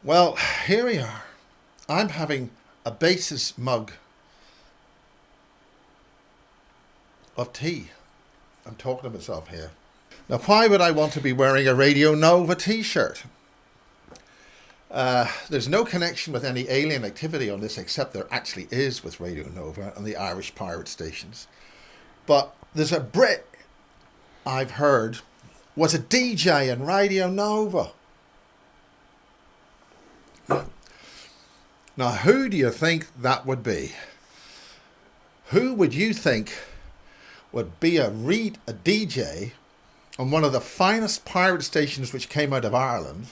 Well, here we are. I'm having a basis mug of tea. I'm talking to myself here. Now, why would I want to be wearing a Radio Nova t-shirt? There's no connection with any alien activity on this, except there actually is with Radio Nova and the Irish pirate stations. But there's a Brit I've heard was a DJ in Radio Nova. Now, who do you think that would be? Who would you think would be a DJ on one of the finest pirate stations which came out of Ireland,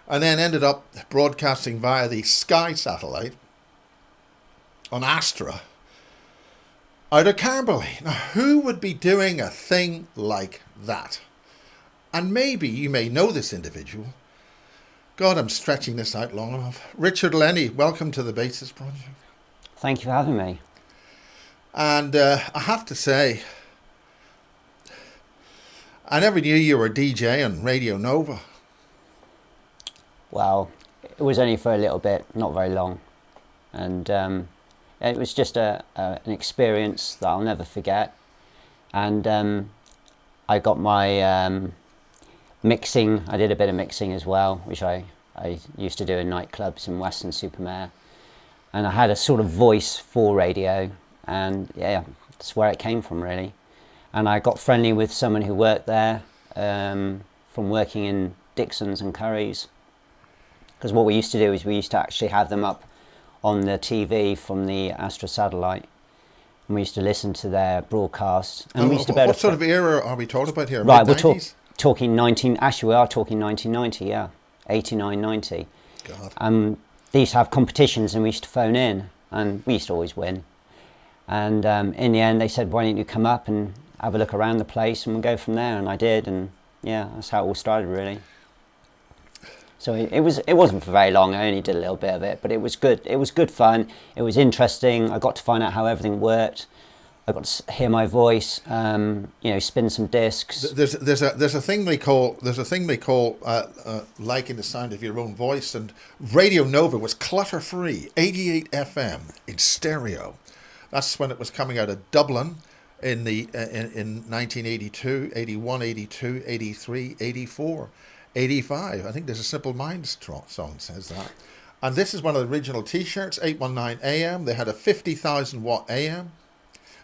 and then ended up broadcasting via the Sky satellite on Astra out of Camberley? Now, who would be doing a thing like that? And maybe you may know this individual. God, I'm stretching this out long enough. Richard Lennie, welcome to the Basis Project. Thank you for having me. And I have to say, I never knew you were a DJ on Radio Nova. Well, it was only for a little bit, not very long. And it was just an experience that I'll never forget. And I got my mixing. I did a bit of mixing as well, which I used to do in nightclubs in Weston-super-Mare. And I had a sort of voice for radio. And yeah, that's where it came from, really. And I got friendly with someone who worked there from working in Dixon's and Curry's. Because what we used to do is we used to actually have them up on the TV from the Astra satellite. And we used to listen to their broadcasts. And we used to what sort of era are we talking about here? Right, we're talking 1990, yeah. 89, 90. God. They used to have competitions and we used to phone in. And we used to always win. And in the end, they said, why don't you come up and have a look around the place and we'll go from there. And I did. And yeah, that's how it all started, really. So it wasn't for very long. I only did a little bit of it, but it was good. It was good fun. It was interesting. I got to find out how everything worked. I got to hear my voice. Spin some discs. There's a thing they call liking the sound of your own voice, and Radio Nova was clutter free, 88 FM in stereo. That's when it was coming out of Dublin in 1982, 81, 82, 83, 84. 85. I think there's a Simple Minds song says that. And this is one of the original t-shirts, 819 AM. They had a 50,000 watt AM,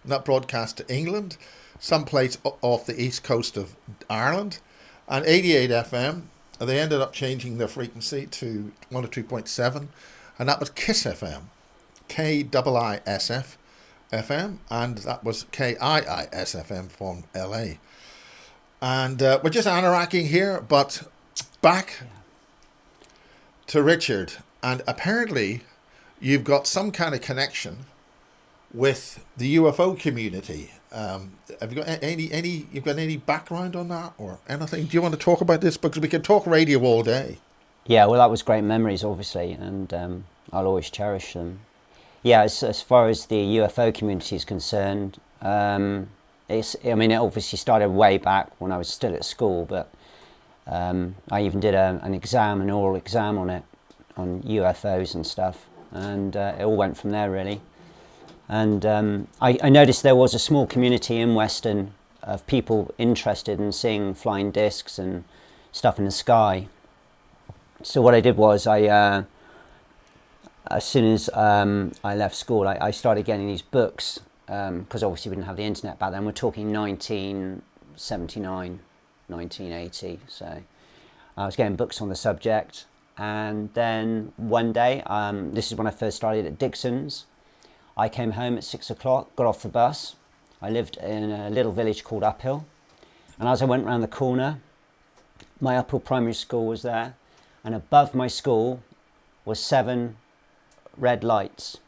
and that broadcast to England, someplace off the east coast of Ireland. And 88 FM, they ended up changing their frequency to 102.7, and that was Kiss FM, KIISF FM, and that was KIIS FM from LA. And we're just anoracking here, but back to Richard, and apparently you've got some kind of connection with the UFO community. Have you got any background on that or anything? Do you want to talk about this? Because we can talk radio all day. Yeah, well, that was great memories, obviously, and I'll always cherish them. Yeah, as far as the UFO community is concerned, it obviously started way back when I was still at school, but I even did an oral exam on UFOs and stuff, and it all went from there, really. And I noticed there was a small community in Weston of people interested in seeing flying discs and stuff in the sky. So what I did was as soon as I left school, I started getting these books, because obviously we didn't have the internet back then. We're talking 1979, 1980. So I was getting books on the subject. And then one day, this is when I first started at Dixon's, I came home at 6 o'clock, got off the bus. I lived in a little village called Uphill. And as I went round the corner, my Uphill primary school was there. And above my school was 7 red lights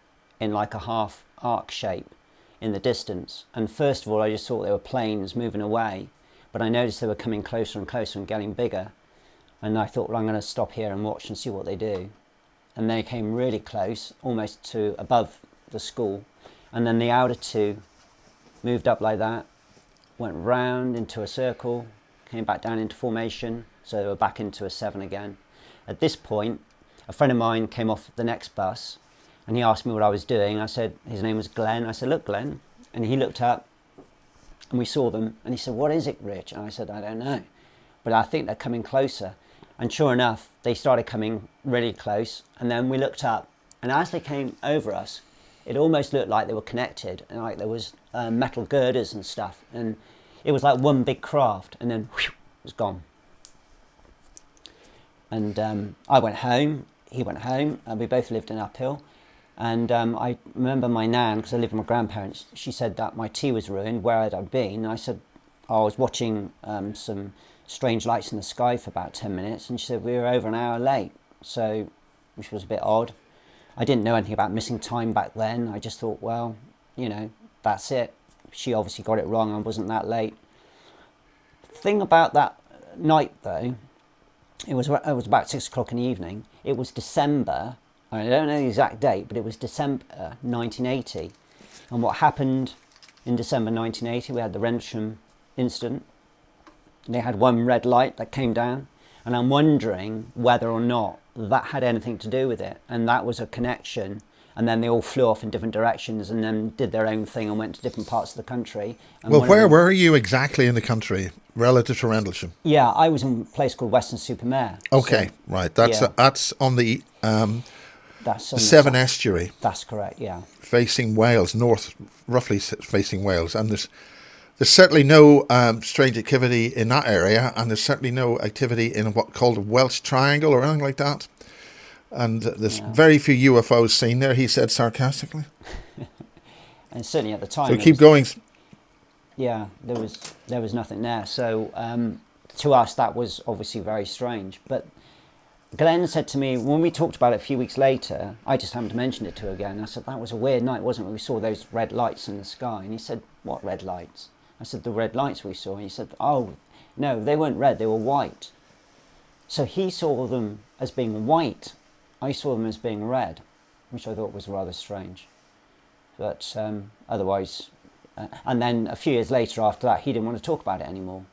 in like a half arc shape in the distance. And first of all, I just thought they were planes moving away, but I noticed they were coming closer and closer and getting bigger. And I thought, well, I'm going to stop here and watch and see what they do. And they came really close, almost to above the school. And then the outer 2 moved up like that, went round into a circle, came back down into formation, so they were back into a 7 again. At this point, a friend of mine came off the next bus and he asked me what I was doing. I said, his name was Glenn. I said, look, Glenn. And he looked up and we saw them. And he said, what is it, Rich? And I said, I don't know. But I think they're coming closer. And sure enough, they started coming really close. And then we looked up. And as they came over us, it almost looked like they were connected. And like there was metal girders and stuff. And it was like one big craft. And then whew, it was gone. And I went home. He went home. And we both lived in Uphill. And I remember my nan, because I lived with my grandparents, she said that my tea was ruined, where had I been? And I said, I was watching some strange lights in the sky for about 10 minutes. And she said, we were over an hour late, so which was a bit odd. I didn't know anything about missing time back then. I just thought, well, you know, that's it. She obviously got it wrong. I wasn't that late. The thing about that night, though, it was about 6 o'clock in the evening. It was December. I don't know the exact date, but it was December 1980. And what happened in December 1980, we had the Rendlesham incident. They had one red light that came down. And I'm wondering whether or not that had anything to do with it. And that was a connection. And then they all flew off in different directions and then did their own thing and went to different parts of the country. And well, where were you exactly in the country relative to Rendlesham? Yeah, I was in a place called Weston-super-Mare. Okay, so, right. That's on the Severn Estuary. That's correct, yeah. Facing Wales, north, roughly facing Wales. And there's certainly no strange activity in that area, and there's certainly no activity in what called a Welsh Triangle or anything like that. And there's very few UFOs seen there, he said sarcastically. And certainly at the time... So keep going. Yeah, there was nothing there. So to us, that was obviously very strange. But Glenn said to me, when we talked about it a few weeks later, I just happened to mention it to her again. I said, that was a weird night, wasn't it? We saw those red lights in the sky. And he said, what red lights? I said, the red lights we saw. And he said, oh, no, they weren't red, they were white. So he saw them as being white. I saw them as being red, which I thought was rather strange. But otherwise... and then a few years later after that, he didn't want to talk about it anymore.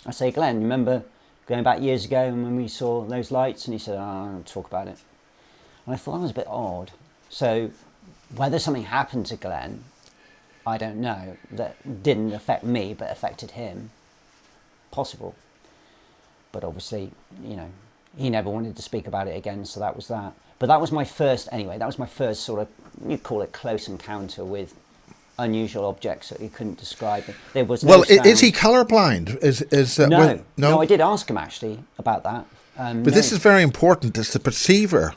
I say, Glenn, remember going back years ago when we saw those lights? And he said, oh, I don't want to talk about it. And I thought that was a bit odd. So whether something happened to Glenn, I don't know. That didn't affect me, but affected him. Possible. But obviously, you know, he never wanted to speak about it again, so that was that. But that was my first, anyway, that was my first sort of, you'd call it close encounter with unusual objects that you couldn't describe. There was no sound. Is he colourblind? No, I did ask him actually about that. But this is very important. It's the perceiver.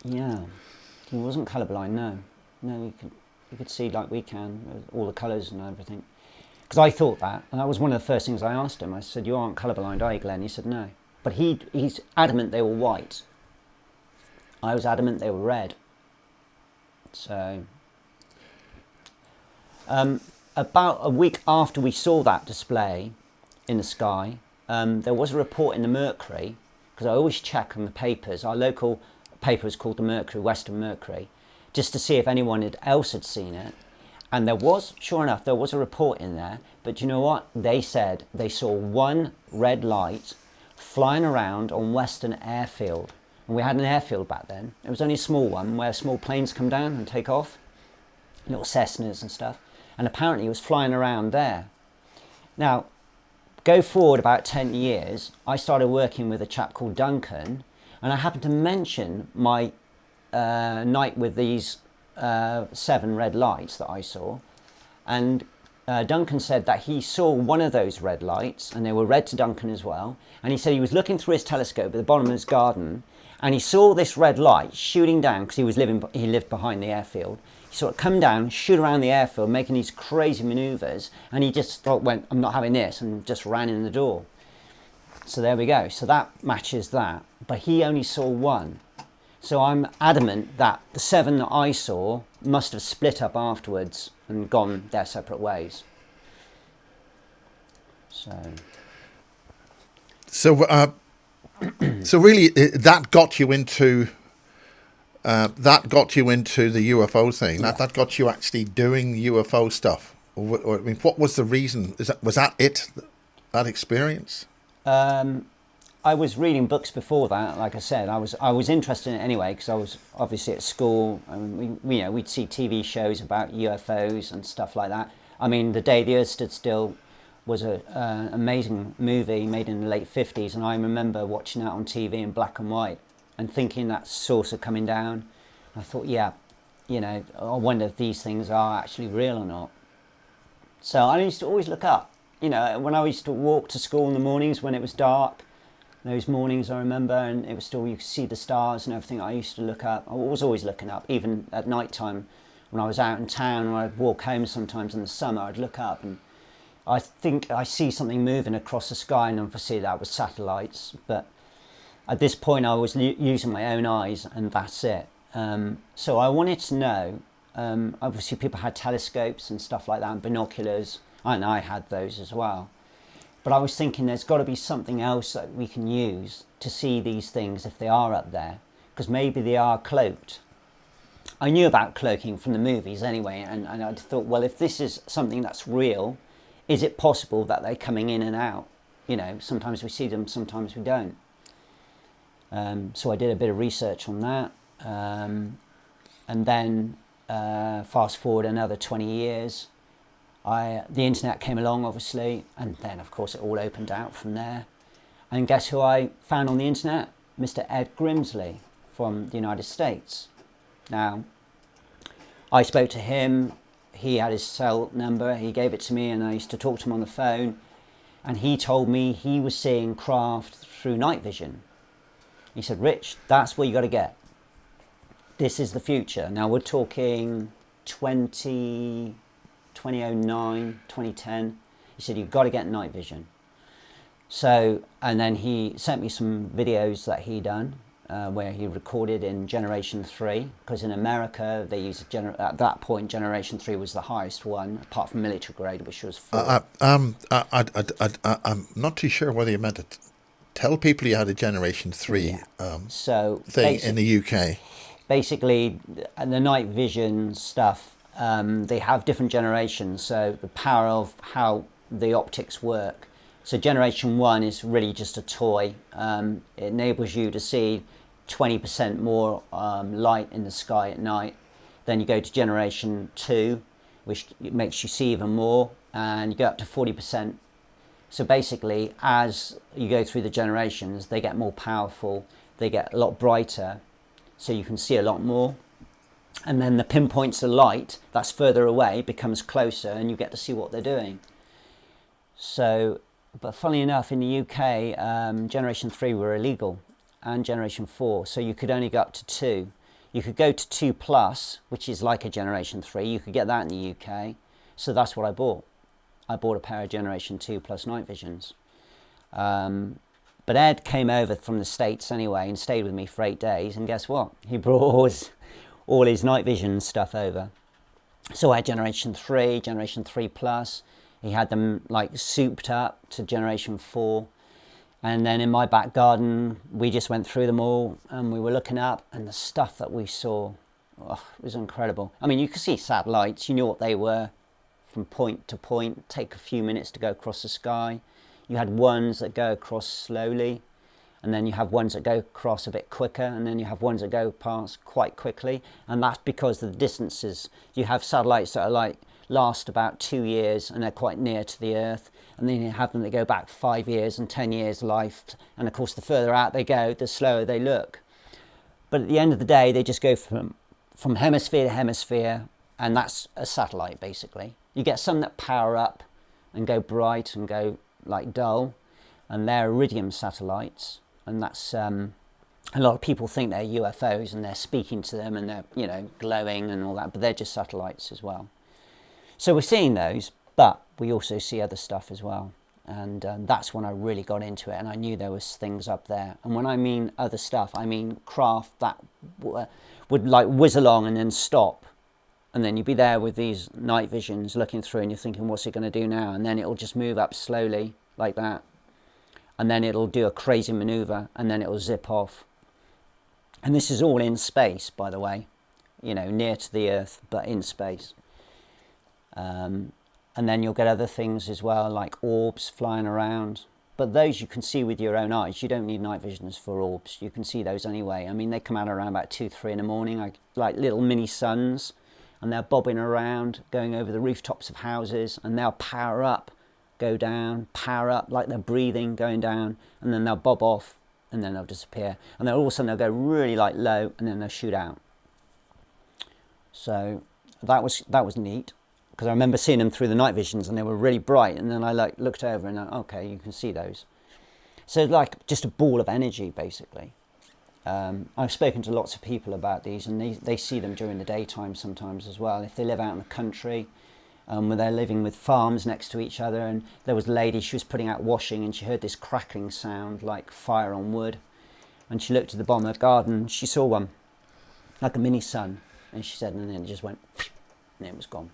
Yeah, he wasn't colourblind. No, he could see like we can, all the colours and everything. Because I thought that, and that was one of the first things I asked him. I said, "You aren't colourblind, are you, Glenn?" He said, "No." But he's adamant they were white. I was adamant they were red. So. About a week after we saw that display in the sky, there was a report in the Mercury, because I always check on the papers. Our local paper is called the Mercury, Western Mercury, just to see if anyone else had seen it. And there was, sure enough, there was a report in there. But you know what? They said they saw one red light flying around on Western Airfield. And we had an airfield back then. It was only a small one where small planes come down and take off, little Cessnas and stuff. And apparently he was flying around there. Now, go forward about 10 years, I started working with a chap called Duncan, and I happened to mention my night with these 7 red lights that I saw. And Duncan said that he saw one of those red lights, and they were red to Duncan as well. And he said he was looking through his telescope at the bottom of his garden, and he saw this red light shooting down, because he lived behind the airfield. He saw it come down, shoot around the airfield, making these crazy manoeuvres, and he just went, I'm not having this, and just ran in the door. So there we go. So that matches that. But he only saw one. So I'm adamant that the 7 that I saw must have split up afterwards and gone their separate ways. So really, that got you into the UFO thing. Yeah. That got you actually doing UFO stuff. Or I mean, what was the reason? Was that it? That experience? I was reading books before that. Like I said, I was interested in it anyway because I was obviously at school, and we'd see TV shows about UFOs and stuff like that. I mean, The Day the Earth Stood Still was an amazing movie made in the late 50s, and I remember watching that on TV in black and white and thinking that saucer coming down. I thought, yeah, I wonder if these things are actually real or not. So I used to always look up. When I used to walk to school in the mornings when it was dark, those mornings I remember, and it was still, you could see the stars and everything, I used to look up. I was always looking up, even at night time when I was out in town, or I'd walk home sometimes in the summer, I'd look up and I think I see something moving across the sky, and obviously that was satellites. But at this point I was using my own eyes, and that's it. So I wanted to know, obviously people had telescopes and stuff like that, and binoculars, and I had those as well. But I was thinking there's got to be something else that we can use to see these things if they are up there, because maybe they are cloaked. I knew about cloaking from the movies anyway, and I thought, well, if this is something that's real, is it possible that they're coming in and out? Sometimes we see them, sometimes we don't. So I did a bit of research on that, and then fast forward another 20 years, the internet came along, obviously, and then of course it all opened out from there. And guess who I found on the internet? Mr. Ed Grimsley from the United States. Now, I spoke to him, he had his cell number, he gave it to me, and I used to talk to him on the phone, and he told me he was seeing craft through night vision. He said, Rich, that's what you got to get. This is the future. Now we're talking 2009, 2010. He said, you've got to get night vision. So, and then he sent me some videos that he done, where he recorded in Generation 3, because in America they use at that point Generation 3 was the highest one, apart from military grade, which was 4. I'm not too sure whether you meant to tell people you had a Generation 3 thing in the UK. Basically, the night vision stuff, they have different generations, so the power of how the optics work. So Generation 1 is really just a toy. It enables you to see 20% more light in the sky at night. Then you go to Generation 2, which makes you see even more, and you go up to 40%. So basically, as you go through the generations, they get more powerful, they get a lot brighter, so you can see a lot more. And then the pinpoints of light that's further away becomes closer, and you get to see what they're doing. So, but funnily enough, in the UK, Generation 3 were illegal, and Generation 4, so you could only go up to 2. You could go to 2 plus, which is like a Generation 3, you could get that in the UK, so that's what I bought. I bought a pair of Generation 2 plus night visions. But Ed came over from the States anyway and stayed with me for 8 days, and guess what? He brought all his night vision stuff over. So I had Generation 3, Generation 3 plus. He had them like souped up to Generation 4. And then in my back garden, we just went through them all, and we were looking up, and the stuff that we saw, it was incredible. I mean, you could see satellites, you knew what they were from point to point, take a few minutes to go across the sky. You had ones that go across slowly, and then you have ones that go across a bit quicker, and then you have ones that go past quite quickly, and that's because of the distances. You have satellites that are like last about 2 years and they're quite near to the Earth, and then you have them that go back 5 years and 10 years life, and of course the further out they go, the slower they look. But at the end of the day, they just go from hemisphere to hemisphere, and that's a satellite basically. You get some that power up and go bright and go like dull, and they're iridium satellites, and that's a lot of people think they're UFOs and they're speaking to them and they're glowing and all that, but they're just satellites as well. So we're seeing those, but we also see other stuff as well, and that's when I really got into it, and I knew there was things up there. And when I mean other stuff, I mean craft that would like whiz along and then stop, and then you'd be there with these night visions looking through, and you're thinking, what's it going to do now? And then it'll just move up slowly like that, and then it'll do a crazy maneuver, and then it'll zip off. And this is all in space, by the way, near to the Earth, but in space. And then you'll get other things as well, like orbs flying around. but those you can see with your own eyes. You don't need night visions for orbs. You can see those anyway. I mean, they come out around about 2, 3 in the morning, like little mini suns, and they're bobbing around, going over the rooftops of houses, and they'll power up, go down, power up, like they're breathing, going down, and then they'll bob off, and then they'll disappear. And then all of a sudden they'll go really like low, and then they'll shoot out. So that was neat, because I remember seeing them through the night visions, and they were really bright, and then I like looked over and okay, you can see those. So like just a ball of energy, basically. I've spoken to lots of people about these, and they see them during the daytime sometimes as well. If they live out in the country, where they're living with farms next to each other, and there was a lady, she was putting out washing, and she heard this crackling sound like fire on wood, and she looked at the bottom of the garden, and she saw one, like a mini sun, and she said, and then it just went, and it was gone.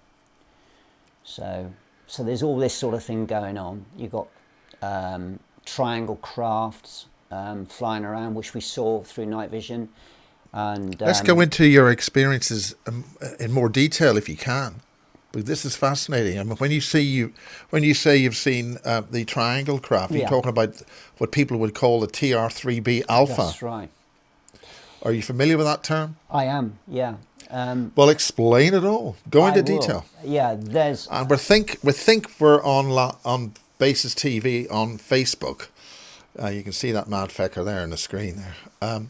So there's all this sort of thing going on. You've got triangle crafts flying around, which we saw through night vision. And let's go into your experiences in more detail, if you can. But this is fascinating. I mean, when you say you've seen the triangle craft, you're talking about what people would call the TR3B alpha. That's right. Are you familiar with that term? I am. Yeah. Well, explain it all. Go into detail. Yeah, there's. And we think we're on Basis TV on Facebook. You can see that mad fecker there on the screen there.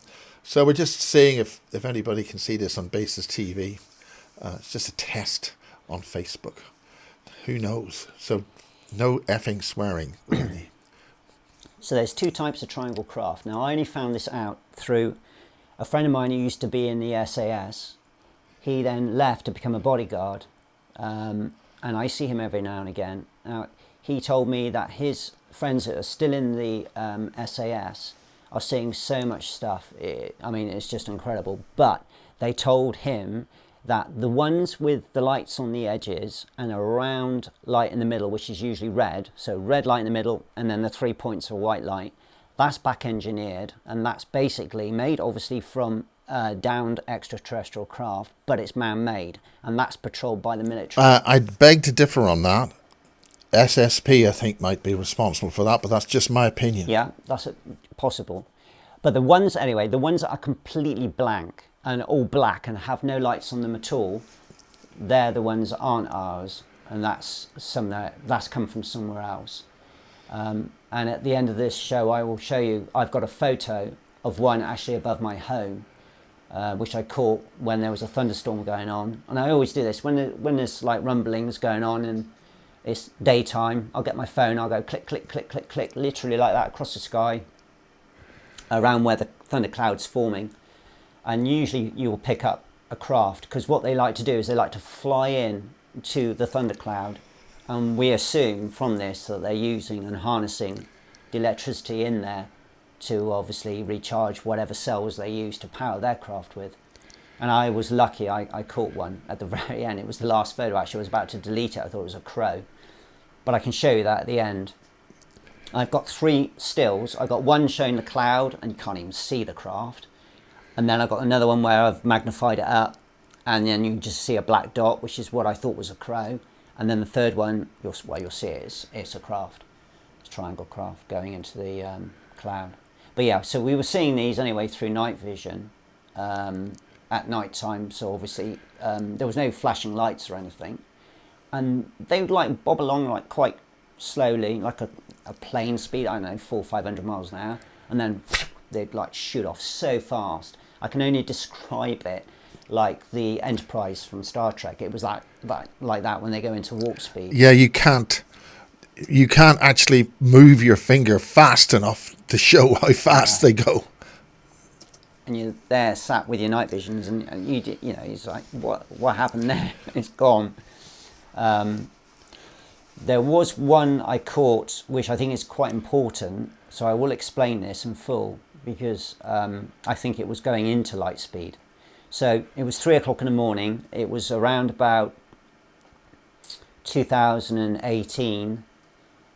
So we're just seeing if anybody can see this on Basis TV. It's just a test on Facebook. Who knows? So no effing swearing, really. So there's 2 types of triangle craft. Now I only found this out through a friend of mine who used to be in the SAS. He then left to become a bodyguard, and I see him every now and again. Now, he told me that his friends that are still in the SAS are seeing so much stuff. I mean, it's just incredible. But they told him that the ones with the lights on the edges and a round light in the middle, which is usually red, so red light in the middle, and then the 3 points of white light, that's back engineered, and that's basically made obviously from downed extraterrestrial craft, but it's man-made, and that's patrolled by the military. I'd beg to differ on that. SSP, I think, might be responsible for that, but that's just my opinion. Yeah, that's possible. But the ones that are completely blank and all black and have no lights on them at all, they're the ones that aren't ours, and that's come from somewhere else. And at the end of this show, I will show you, I've got a photo of one actually above my home, which I caught when there was a thunderstorm going on. And I always do this when there's like rumblings going on and it's daytime. I'll get my phone, I'll go click, click, click, click, click, literally like that across the sky around where the thundercloud's forming. And usually you will pick up a craft, because what they like to do is they like to fly in to the thundercloud, and we assume from this that they're using and harnessing the electricity in there to obviously recharge whatever cells they use to power their craft with. And I was lucky, I caught one at the very end. It was the last photo actually. I was about to delete it. I thought it was a crow. But I can show you that at the end. I've got 3 stills. I've got one showing the cloud and you can't even see the craft. And then I've got another one where I've magnified it up and then you can just see a black dot, which is what I thought was a crow. And then the third one, you'll see it's a craft. It's a triangle craft going into the cloud. But yeah, so we were seeing these anyway through night vision at night time. So obviously there was no flashing lights or anything. And they would like bob along like quite slowly, like a plane speed, I don't know, 400 or 500 miles an hour. And then they'd like shoot off so fast. I can only describe it like the Enterprise from Star Trek. It was like that when they go into warp speed. Yeah, you can't actually move your finger fast enough to show how fast they go. And you're there sat with your night visions, and you know, it's like, what happened there? It's gone. There was one I caught, which I think is quite important, so I will explain this in full, because I think it was going into light speed. So it was 3 o'clock in the morning. It was around about 2018,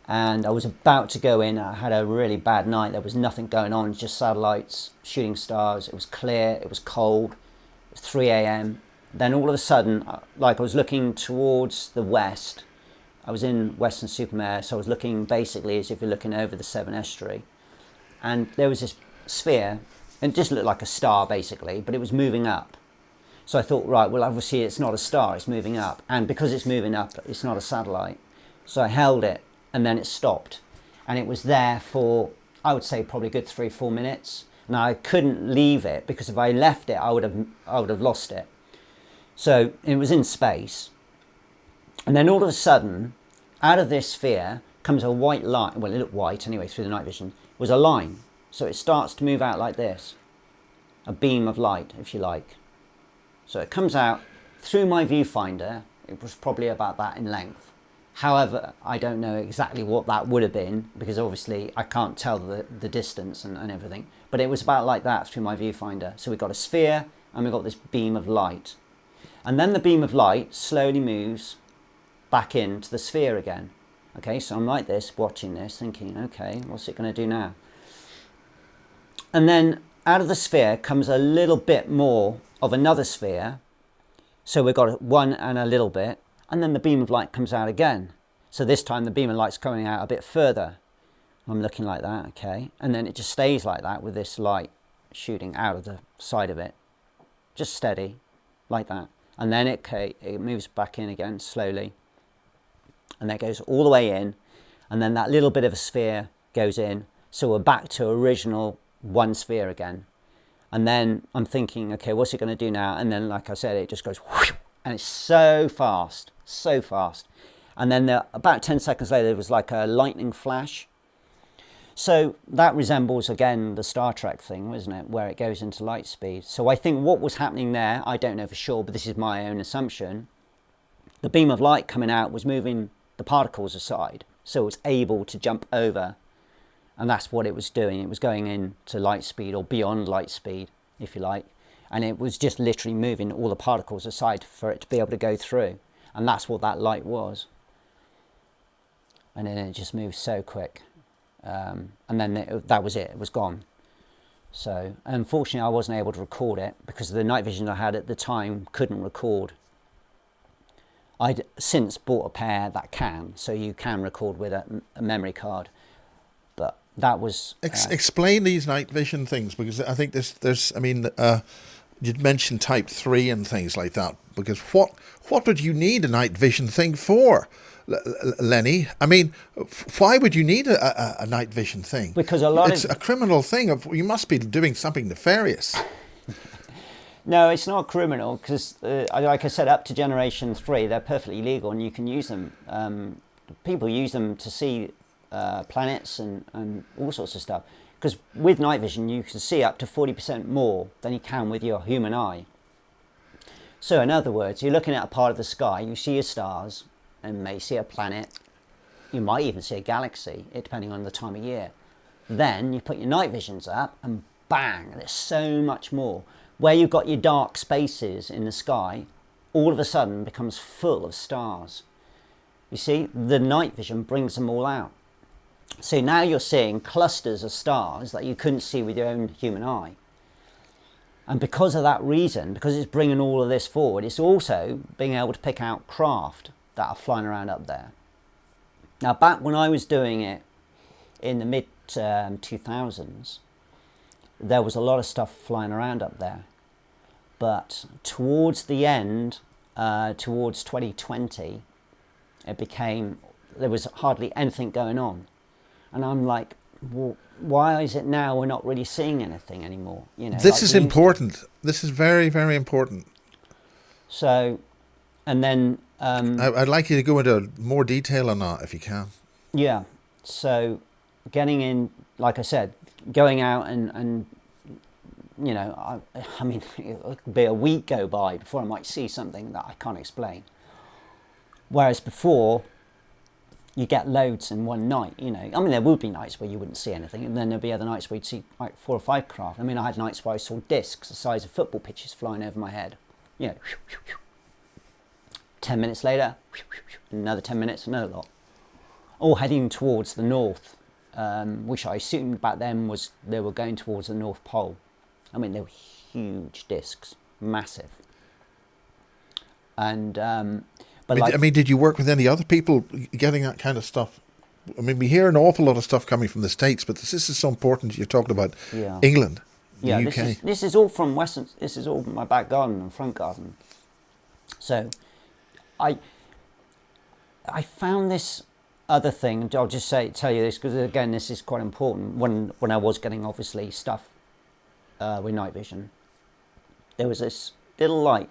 and I was about to go in. I had a really bad night. There was nothing going on, just satellites, shooting stars. It was clear, it was cold, it was 3 a.m. Then all of a sudden, like I was looking towards the west, I was in Western-super-Mare, so I was looking basically as if you're looking over the Severn Estuary. And there was this sphere, and it just looked like a star basically, but it was moving up. So I thought, right, well obviously it's not a star, it's moving up. And because it's moving up, it's not a satellite. So I held it, and then it stopped. And it was there for, I would say, probably a good 3-4 minutes. Now I couldn't leave it, because if I left it, I would have lost it. So it was in space. And then all of a sudden, out of this sphere comes a white line. Well, it looked white anyway through the night vision. It was a line. So it starts to move out like this. A beam of light, if you like. So it comes out through my viewfinder. It was probably about that in length. However, I don't know exactly what that would have been, because obviously I can't tell the distance and everything. But it was about like that through my viewfinder. So we've got a sphere and we've got this beam of light. And then the beam of light slowly moves back into the sphere again. Okay, so I'm like this, watching this, thinking, okay, what's it going to do now? And then out of the sphere comes a little bit more of another sphere. So we've got one and a little bit, and then the beam of light comes out again. So this time the beam of light's coming out a bit further. I'm looking like that, okay, and then it just stays like that with this light shooting out of the side of it, just steady, like that. And then it moves back in again slowly. And that goes all the way in, and then that little bit of a sphere goes in, so we're back to original one sphere again. And then I'm thinking, okay, what's it going to do now? And then, like I said, it just goes whoosh, and it's so fast. And then about 10 seconds later, there was like a lightning flash. So that resembles, again, the Star Trek thing, isn't it, where it goes into light speed. So I think what was happening there, I don't know for sure, but this is my own assumption, the beam of light coming out was moving the particles aside, so it was able to jump over, and that's what it was doing. It was going into light speed, or beyond light speed, if you like, and it was just literally moving all the particles aside for it to be able to go through, and that's what that light was. And then it just moved so quick, and then that was it. It was gone. So unfortunately I wasn't able to record it, because the night vision I had at the time couldn't record. I'd since bought a pair that can, so you can record with a memory card. But that was... Explain these night vision things, because I think there's I mean, you'd mentioned type 3 and things like that, because what would you need a night vision thing for, Lennie? I mean, why would you need a night vision thing? Because it's a criminal thing. You must be doing something nefarious. No, it's not criminal, because, like I said, up to generation 3, they're perfectly legal and you can use them. People use them to see planets and all sorts of stuff. Because with night vision, you can see up to 40% more than you can with your human eye. So in other words, you're looking at a part of the sky, you see your stars, and may see a planet. You might even see a galaxy, depending on the time of year. Then you put your night visions up, and bang, there's so much more. Where you've got your dark spaces in the sky, all of a sudden becomes full of stars. You see, the night vision brings them all out. So now you're seeing clusters of stars that you couldn't see with your own human eye. And because of that reason, because it's bringing all of this forward, it's also being able to pick out craft that are flying around up there. Now, back when I was doing it in the mid-2000s, there was a lot of stuff flying around up there. But towards the end, towards 2020, there was hardly anything going on. And I'm like, well, why is it now we're not really seeing anything anymore? You know, this is important. This is very, very important. So, and then... I'd like you to go into more detail on that, if you can. Yeah. So, getting in, like I said, going out and you know, I mean, it could be a week go by before I might see something that I can't explain. Whereas before, you get loads in one night, you know. I mean, there would be nights where you wouldn't see anything, and then there'd be other nights where you'd see like 4 or 5 craft. I mean, I had nights where I saw discs the size of football pitches flying over my head. You know, 10 minutes later, another 10 minutes, another lot. All heading towards the north, which I assumed back then was they were going towards the North Pole. I mean, they were huge discs, massive. And But I mean, did you work with any other people getting that kind of stuff? I mean, we hear an awful lot of stuff coming from the States, but this is so important. You're talking about England, the UK. This is all from Western. This is all my back garden and front garden. So, I found this other thing, and I'll just tell you this because again, this is quite important. When I was getting obviously stuff with night vision, there was this little light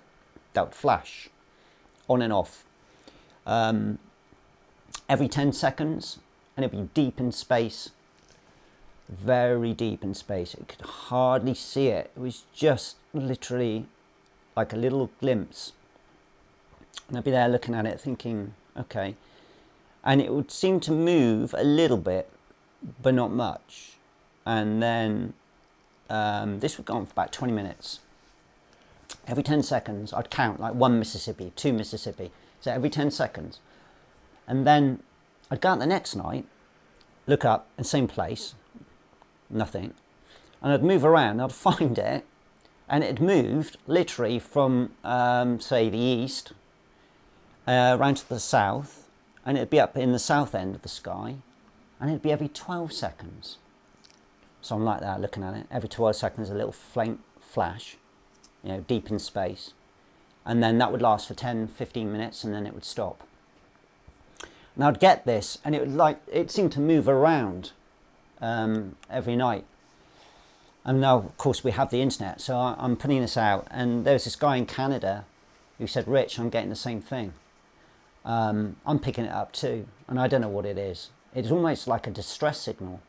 that would flash on and off every 10 seconds, and it'd be deep in space, very deep in space. It could hardly see it. It was just literally like a little glimpse. And I'd be there looking at it thinking, okay. And it would seem to move a little bit, but not much. And then this would go on for about 20 minutes. Every 10 seconds, I'd count like 1 Mississippi, 2 Mississippi. So every 10 seconds. And then I'd go out the next night, look up in the same place, nothing. And I'd move around, I'd find it, and it had moved literally from, say, the east, around to the south, and it'd be up in the south end of the sky, and it'd be every 12 seconds. So I'm like that, looking at it. Every 12 seconds, a little faint flash, deep in space. And then that would last for 10, 15 minutes, and then it would stop. And I'd get this, and it seemed to move around every night. And now, of course, we have the internet, so I'm putting this out. And there's this guy in Canada who said, "Rich, I'm getting the same thing. I'm picking it up too, and I don't know what it is. It's almost like a distress signal."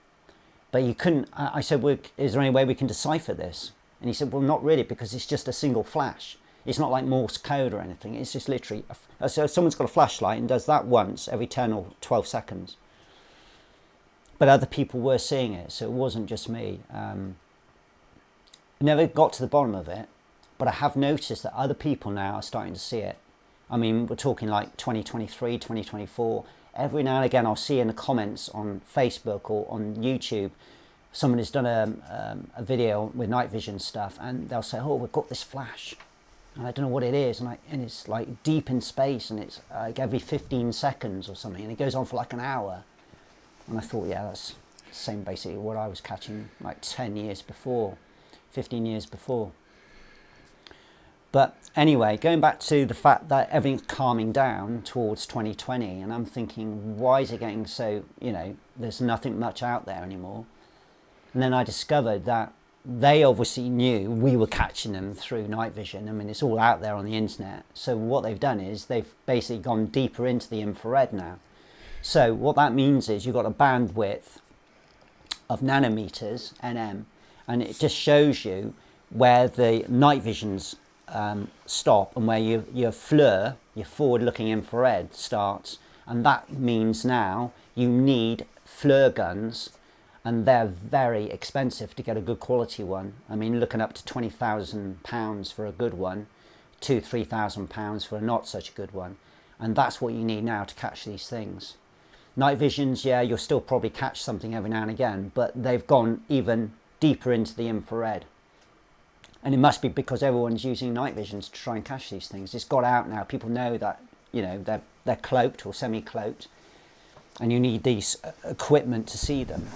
But you couldn't. I said, well, "Is there any way we can decipher this?" And he said, "Well, not really, because it's just a single flash. It's not like Morse code or anything. It's just literally, so someone's got a flashlight and does that once every 10 or 12 seconds. But other people were seeing it, so it wasn't just me. Never got to the bottom of it, but I have noticed that other people now are starting to see it. I mean, we're talking like 2023, 2024. Every now and again, I'll see in the comments on Facebook or on YouTube, someone has done a video with night vision stuff, and they'll say, "Oh, we've got this flash. And I don't know what it is, and it's like deep in space, and it's like every 15 seconds or something, and it goes on for like an hour." And I thought, yeah, that's the same basically what I was catching like 10 years before, 15 years before. But anyway, going back to the fact that everything's calming down towards 2020, and I'm thinking, why is it getting so, there's nothing much out there anymore? And then I discovered that they obviously knew we were catching them through night vision. I mean, it's all out there on the internet. So what they've done is they've basically gone deeper into the infrared now. So what that means is you've got a bandwidth of nanometers, nm, and it just shows you where the night visions stop and where your FLIR, your forward-looking infrared, starts. And that means now you need FLIR guns, and they're very expensive to get a good quality one. I mean, looking up to £20,000 for a good one, £2,000-3,000 for a not such a good one. And that's what you need now to catch these things. Night visions, yeah, you'll still probably catch something every now and again, but they've gone even deeper into the infrared. And it must be because everyone's using night visions to try and catch these things. It's got out now. People know that, they're cloaked or semi-cloaked, and you need these equipment to see them.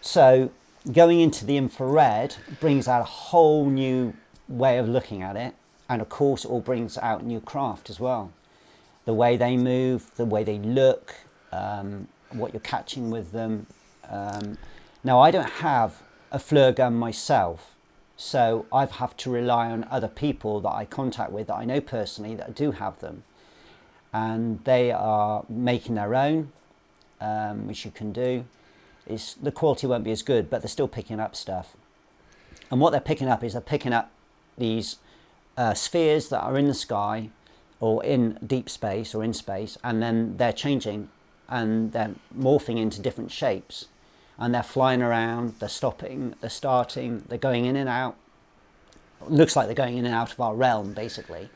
So going into the infrared brings out a whole new way of looking at it, and of course it all brings out new craft as well. The way they move, the way they look, what you're catching with them. Now I don't have a FLIR gun myself, so I've have to rely on other people that I contact with that I know personally that do have them, and they are making their own, which you can do. The quality won't be as good, but they're still picking up stuff. And what they're picking up is they're picking up these spheres that are in the sky or in deep space or in space, and then they're changing and they're morphing into different shapes, and they're flying around, they're stopping, they're starting, they're going in and out. It looks like they're going in and out of our realm, basically.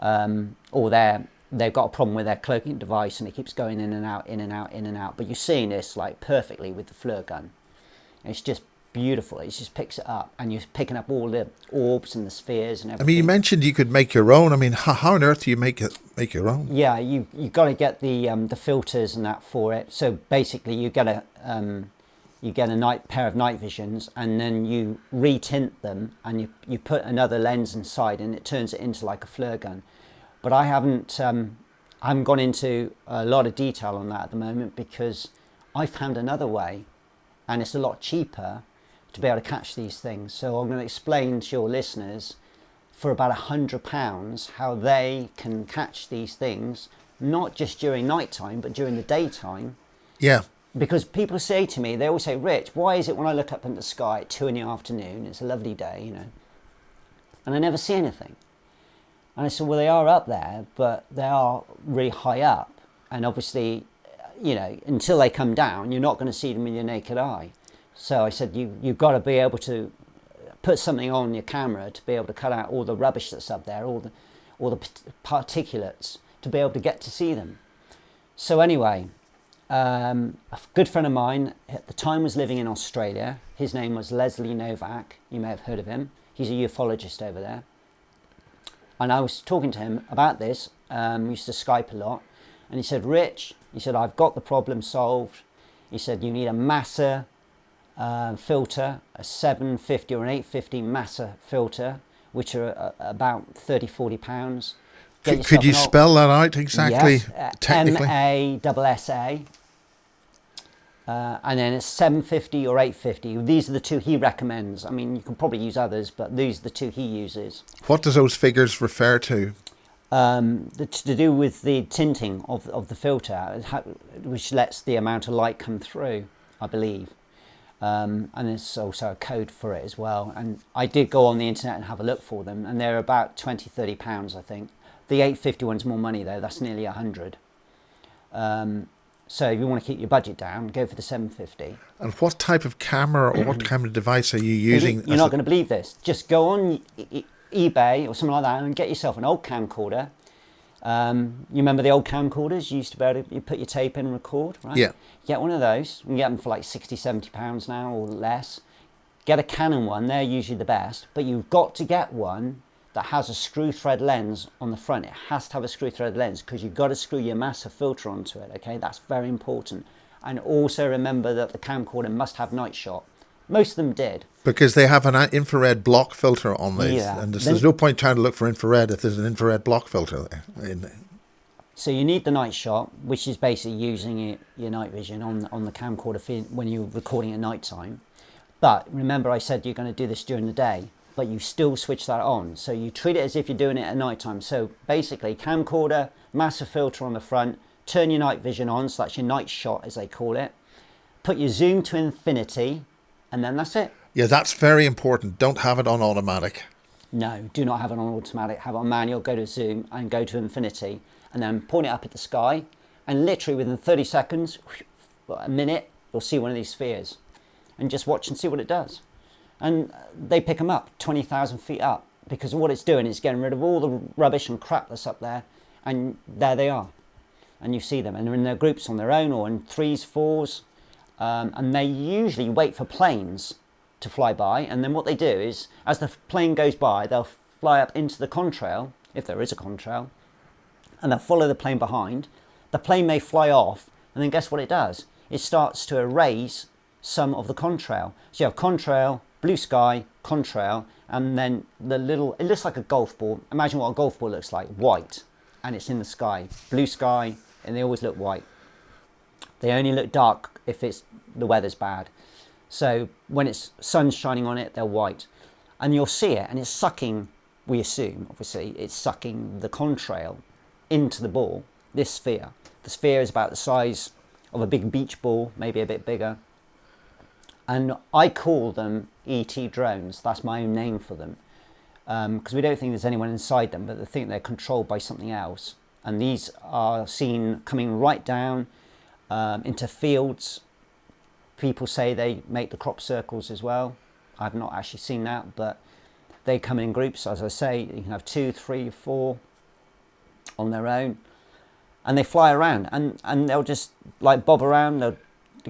Or they've got a problem with their cloaking device and it keeps going in and out, in and out, in and out. But you're seeing this like perfectly with the FLIR gun. It's just beautiful. It just picks it up, and you're picking up all the orbs and the spheres and I everything. mean, you mentioned you could make your own. I mean, how on earth do you make your own? Yeah, you got to get the filters and that for it. So basically, you get a pair of night visions, and then you retint them, and you put another lens inside, and it turns it into like a flare gun. But I haven't gone into a lot of detail on that at the moment, because I found another way, and it's a lot cheaper to be able to catch these things. So I'm going to explain to your listeners for about £100 how they can catch these things, not just during night time, but during the daytime. Yeah. Because people say to me, they always say, Rich, why is it when I look up in the sky at 2 in the afternoon, it's a lovely day, you know, and I never see anything? And I said, well, they are up there, but they are really high up. And obviously, you know, until they come down, you're not going to see them with your naked eye. So I said, you've got to be able to put something on your camera to be able to cut out all the rubbish that's up there, all the particulates, to be able to get to see them. So anyway, a good friend of mine at the time was living in Australia. His name was Leslie Novak. You may have heard of him. He's a ufologist over there. And I was talking to him about this. We used to Skype a lot. And he said, Rich, he said, I've got the problem solved. He said, you need a Massa filter, a 750 or an 850 Massa filter, which are about 30-40 pounds. Could you spell that out exactly? Yes, technically? MASSA. And then it's 750 or 850. These are the two he recommends. I mean, you can probably use others, but these are the two he uses. What does those figures refer to? To do with the tinting of the filter, which lets the amount of light come through, I believe. And there's also a code for it as well. And I did go on the internet and have a look for them, and they're about £20-30, I think. The 850 one's more money though, that's nearly 100. So if you want to keep your budget down, go for the 750. And what type of camera or what kind of device are you using? You're not going to believe this. Just go on eBay or something like that and get yourself an old camcorder. You remember the old camcorders? You used to be able to you put your tape in and record, right? Yeah. Get one of those. You can get them for like £60-70 now or less. Get a Canon one, they're usually the best. But you've got to get one that has a screw thread lens on the front. It has to have a screw thread lens because you've got to screw your Massa filter onto it, okay? That's very important. And also remember that the camcorder must have night shot. Most of them did. Because they have an infrared block filter on these. Yeah. And there's no point trying to look for infrared if there's an infrared block filter there. So you need the night shot, which is basically using your night vision on the camcorder when you're recording at night time. But remember I said you're going to do this during the day, but you still switch that on. So you treat it as if you're doing it at night time. So basically camcorder, Massa filter on the front, turn your night vision on, so that's your night shot as they call it. Put your zoom to infinity, and then that's it. Yeah, that's very important. Don't have it on automatic. No, do not have it on automatic. Have it on manual, go to zoom and go to infinity, and then point it up at the sky, and literally within 30 seconds, a minute, you'll see one of these spheres. And just watch and see what it does. And they pick them up 20,000 feet up, because what it's doing is getting rid of all the rubbish and crap that's up there, and there they are. And you see them, and they're in their groups on their own or in threes, fours, and they usually wait for planes to fly by, and then what they do is, as the plane goes by, they'll fly up into the contrail, if there is a contrail, and they'll follow the plane behind. The plane may fly off, and then guess what it does? It starts to erase some of the contrail. So you have contrail, blue sky, contrail, and then the little, it looks like a golf ball. Imagine what a golf ball looks like, white, and it's in the sky. Blue sky, and they always look white. They only look dark if the weather's bad. So when it's sun's shining on it, they're white. And you'll see it, and it's sucking, we assume, obviously, it's sucking the contrail into the ball, this sphere. The sphere is about the size of a big beach ball, maybe a bit bigger. And I call them ET drones. That's my own name for them. Because we don't think there's anyone inside them, but they think they're controlled by something else. And these are seen coming right down into fields. People say they make the crop circles as well. I've not actually seen that, but they come in groups. As I say, you can have 2, 3, 4 on their own. And they fly around, and they'll just like bob around. They'll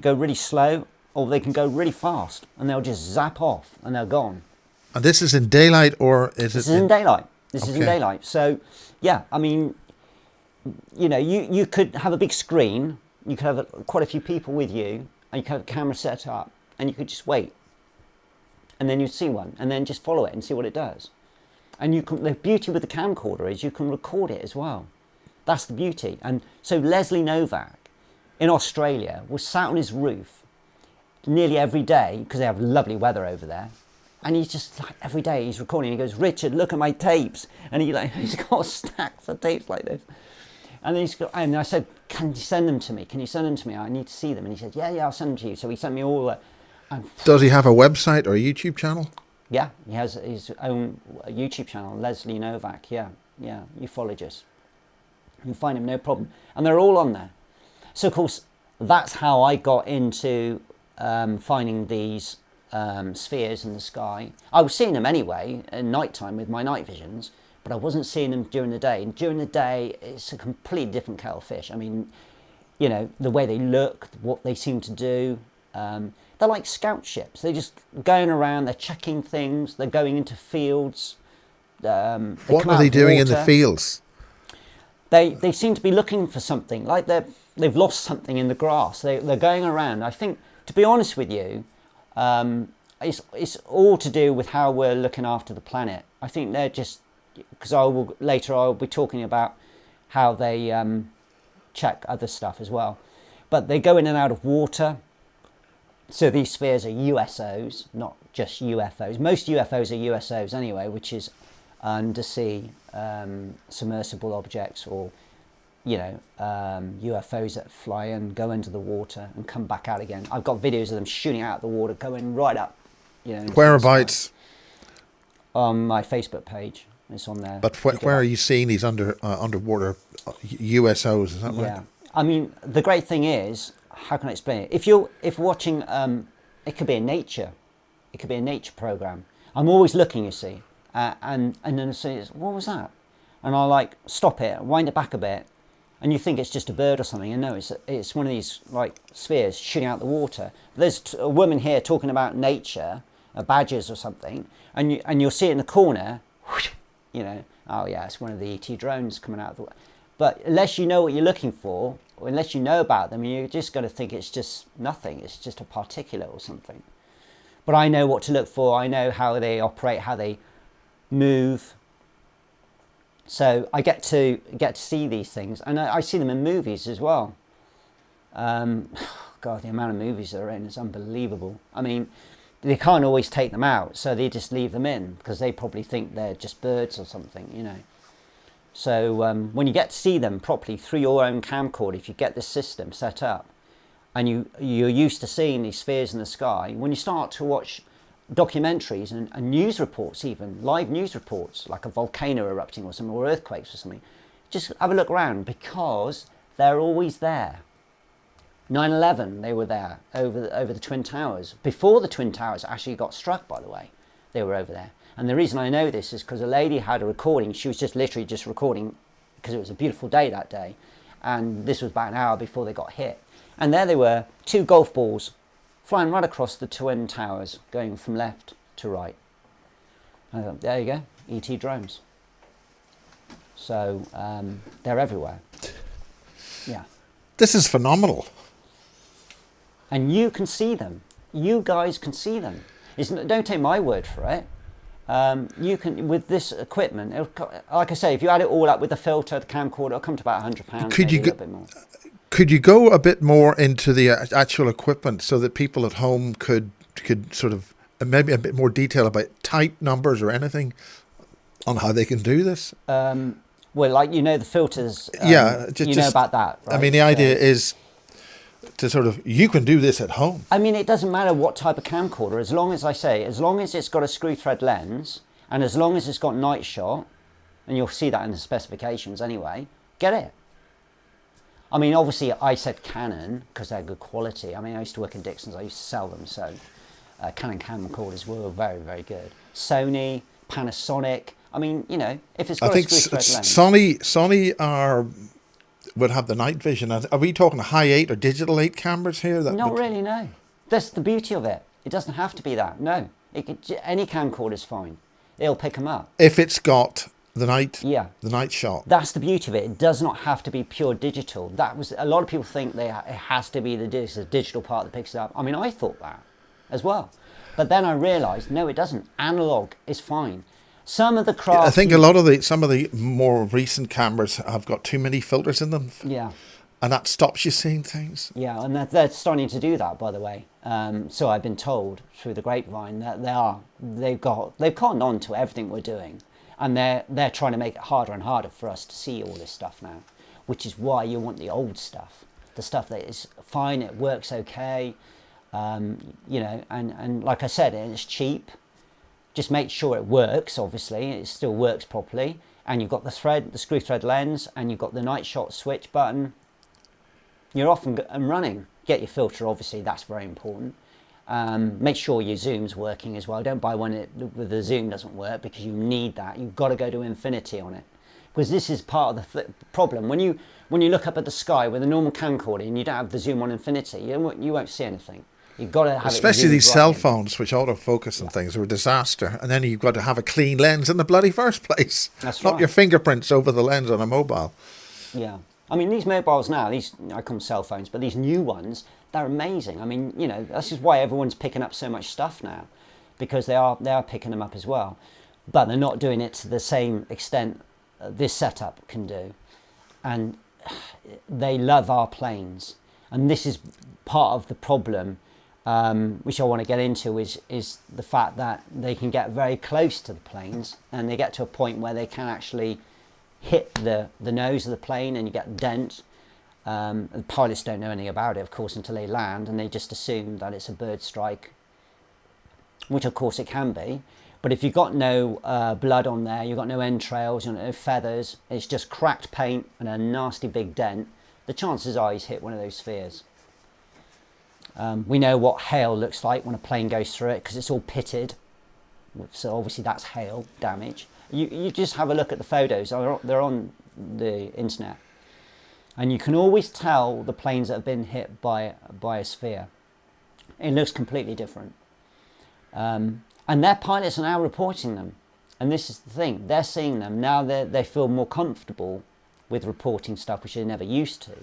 go really slow, or they can go really fast, and they'll just zap off, and they're gone. And this is in daylight, or is This it? is in daylight. This is in Okay. daylight. So, yeah, I mean, you know, you could have a big screen, you could have quite a few people with you, and you could have a camera set up, and you could just wait. And then you'd see one, and then just follow it and see what it does. And you can, the beauty with the camcorder is you can record it as well. That's the beauty. And so Leslie Novak in Australia was sat on his roof nearly every day, because they have lovely weather over there. And he's just like, every day he's recording. He goes, "Richard, look at my tapes." And he's got stacks of tapes like this. And then and I said, "Can you send them to me? Can you send them to me? I need to see them." And he said, "Yeah, I'll send them to you." So he sent me all the... Does he have a website or a YouTube channel? Yeah, he has his own YouTube channel, Leslie Novak. Yeah, UFOlogist. You can find him, no problem. And they're all on there. So, of course, that's how I got into finding these spheres in the sky. I was seeing them anyway at night time with my night visions, but I wasn't seeing them during the day. And during the day, it's a completely different kettle of fish. I mean, you know, the way they look, what they seem to do. They're like scout ships. They're just going around, they're checking things, they're going into fields. What are they doing in the fields? They seem to be looking for something, like they've lost something in the grass. They're going around. I think, to be honest with you, it's all to do with how we're looking after the planet. I think they're just, because later I'll be talking about how they check other stuff as well. But they go in and out of water. So these spheres are USOs, not just UFOs. Most UFOs are USOs anyway, which is undersea submersible objects, or, you know, UFOs that fly and go into the water and come back out again. I've got videos of them shooting out of the water, going right up, you know. Whereabouts? On my Facebook page. It's on there. But where are you seeing these underwater USOs? Is that right? Yeah. I mean, the great thing is, how can I explain it? If watching, it could be a nature program. I'm always looking, you see, and then I say, "What was that?" And I like stop it, wind it back a bit, and you think it's just a bird or something, and no, it's one of these like spheres shooting out the water. There's a woman here talking about nature, badgers or something, and you'll see it in the corner, you know. Oh yeah, it's one of the ET drones coming out of the water. But unless you know what you're looking for, or unless you know about them, you're just going to think it's just nothing. It's just a particulate or something. But I know what to look for. I know how they operate, how they move. So I get to see these things, and I see them in movies as well. God, the amount of movies that are in is unbelievable. I mean, they can't always take them out, so they just leave them in because they probably think they're just birds or something, you know. So when you get to see them properly through your own camcorder, if you get this system set up, and you're used to seeing these spheres in the sky, when you start to watch documentaries and news reports, even live news reports, like a volcano erupting or something, or earthquakes or something, just have a look around, because they're always there. 9/11, they were there over the Twin Towers. Before the Twin Towers actually got struck, by the way, they were over there. And the reason I know this is because a lady had a recording. She was just literally just recording because it was a beautiful day that day. And this was about an hour before they got hit. And there they were, 2 golf balls flying right across the Twin Towers, going from left to right. And I thought, there you go, ET drones. So they're everywhere. Yeah. This is phenomenal. And you can see them. You guys can see them. Don't take my word for it. You can, with this equipment, like I say, if you add it all up with the filter, the camcorder, it'll come to about £100. Could maybe you a little bit more. Could you go a bit more into the actual equipment so that people at home could sort of, maybe a bit more detail about type numbers or anything on how they can do this? Well, like, you know, the filters, yeah, you know about that, right? I mean, the idea is to sort of, you can do this at home. I mean, it doesn't matter what type of camcorder, as long as it's got a screw thread lens, and as long as it's got night shot, and you'll see that in the specifications anyway, get it. I mean, obviously I said Canon because they're good quality. I mean, I used to work in Dixon's, I used to sell them, so Canon camcorders were very, very good. Sony, Panasonic, I mean, you know, if it's got a screw thread lens. Sony would have the night vision. Are we talking high 8 or digital 8 cameras here? Not really, no. That's the beauty of it. It doesn't have to be that. No, any camcorder is fine. It'll pick them up. If it's got the night shot. That's the beauty of it. It does not have to be pure digital. That was a lot of people think it has to be the digital part that picks it up. I mean, I thought that as well, but then I realised no, it doesn't. Analog is fine. Some of the craft. I think some of the more recent cameras have got too many filters in them. Yeah. And that stops you seeing things. Yeah, and they're starting to do that, by the way. So I've been told through the grapevine that they've cottoned on to everything we're doing, and they're trying to make it harder and harder for us to see all this stuff now, which is why you want the old stuff, the stuff that is fine, it works okay, and like I said, it's cheap. Just make sure it works. Obviously, it still works properly, and you've got the screw thread lens, and you've got the night shot switch button. You're off and running. Get your filter, obviously, that's very important. Make sure your zoom's working as well. Don't buy one where the zoom doesn't work, because you need that. You've got to go to infinity on it, because this is part of the problem. When you look up at the sky with a normal camcorder and you don't have the zoom on infinity, you won't see anything. You've got to have especially it these right cell in. phones, which autofocus and things are a disaster. And then you've got to have a clean lens in the bloody first place. That's Not right. your fingerprints over the lens on a mobile. Yeah. I mean, these mobiles now, I call them cell phones, but these new ones, they're amazing. I mean, this is why everyone's picking up so much stuff now, because they are picking them up as well. But they're not doing it to the same extent this setup can do. And they love our planes. And this is part of the problem, which I want to get into, is the fact that they can get very close to the planes, and they get to a point where they can actually hit the nose of the plane, and you get dent. The pilots don't know anything about it, of course, until they land, and they just assume that it's a bird strike, which of course it can be. But if you've got no blood on there, you've got no entrails, you've got no feathers, it's just cracked paint and a nasty big dent, the chances are he's hit one of those spheres. We know what hail looks like when a plane goes through it, because it's all pitted, so obviously that's hail damage. You just have a look at the photos, they're on the internet, and you can always tell the planes that have been hit by a sphere. It looks completely different. And their pilots are now reporting them, and this is the thing, they're seeing them now. They feel more comfortable with reporting stuff, which they never used to.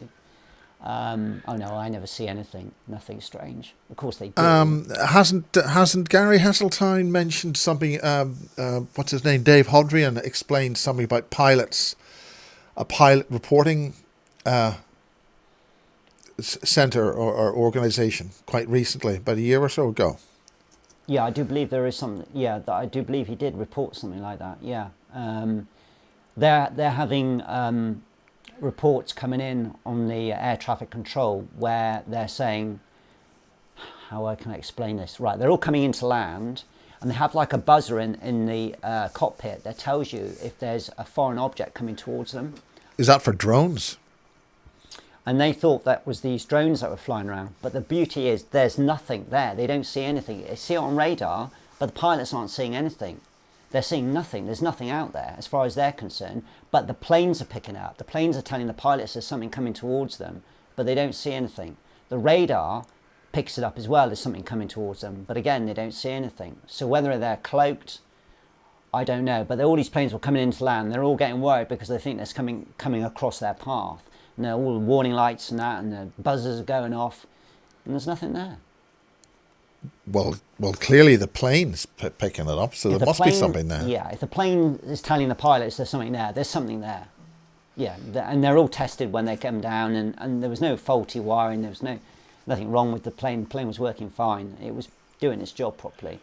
Oh no, I never see anything, nothing strange. Of course they do. Hasn't Gary Heseltine mentioned something? What's his name? Dave Hodrian explained something about a pilot reporting center or organization quite recently, about a year or so ago. Yeah, I do believe there is something. Yeah, I do believe he did report something like that. Yeah, they're having reports coming in on the air traffic control where they're saying, how can I explain this? Right, they're all coming into land, and they have like a buzzer in the cockpit that tells you if there's a foreign object coming towards them. Is that for drones? And they thought that was these drones that were flying around. But the beauty is there's nothing there. They don't see anything. They see it on radar, but the pilots aren't seeing anything. They're seeing nothing. There's nothing out there as far as they're concerned. But the planes are picking it up. The planes are telling the pilots there's something coming towards them, but they don't see anything. The radar picks it up as well as something coming towards them. But again, they don't see anything. So whether they're cloaked, I don't know. But all these planes were coming into land. They're all getting worried because they think there's coming across their path. And all the warning lights and that, and the buzzers are going off, and there's nothing there. Well, clearly the plane's picking it up, so there must be something there. Yeah, if the plane is telling the pilots there's something there. Yeah, and they're all tested when they come down, and there was no faulty wiring, there was nothing wrong with the plane. The plane was working fine. It was doing its job properly.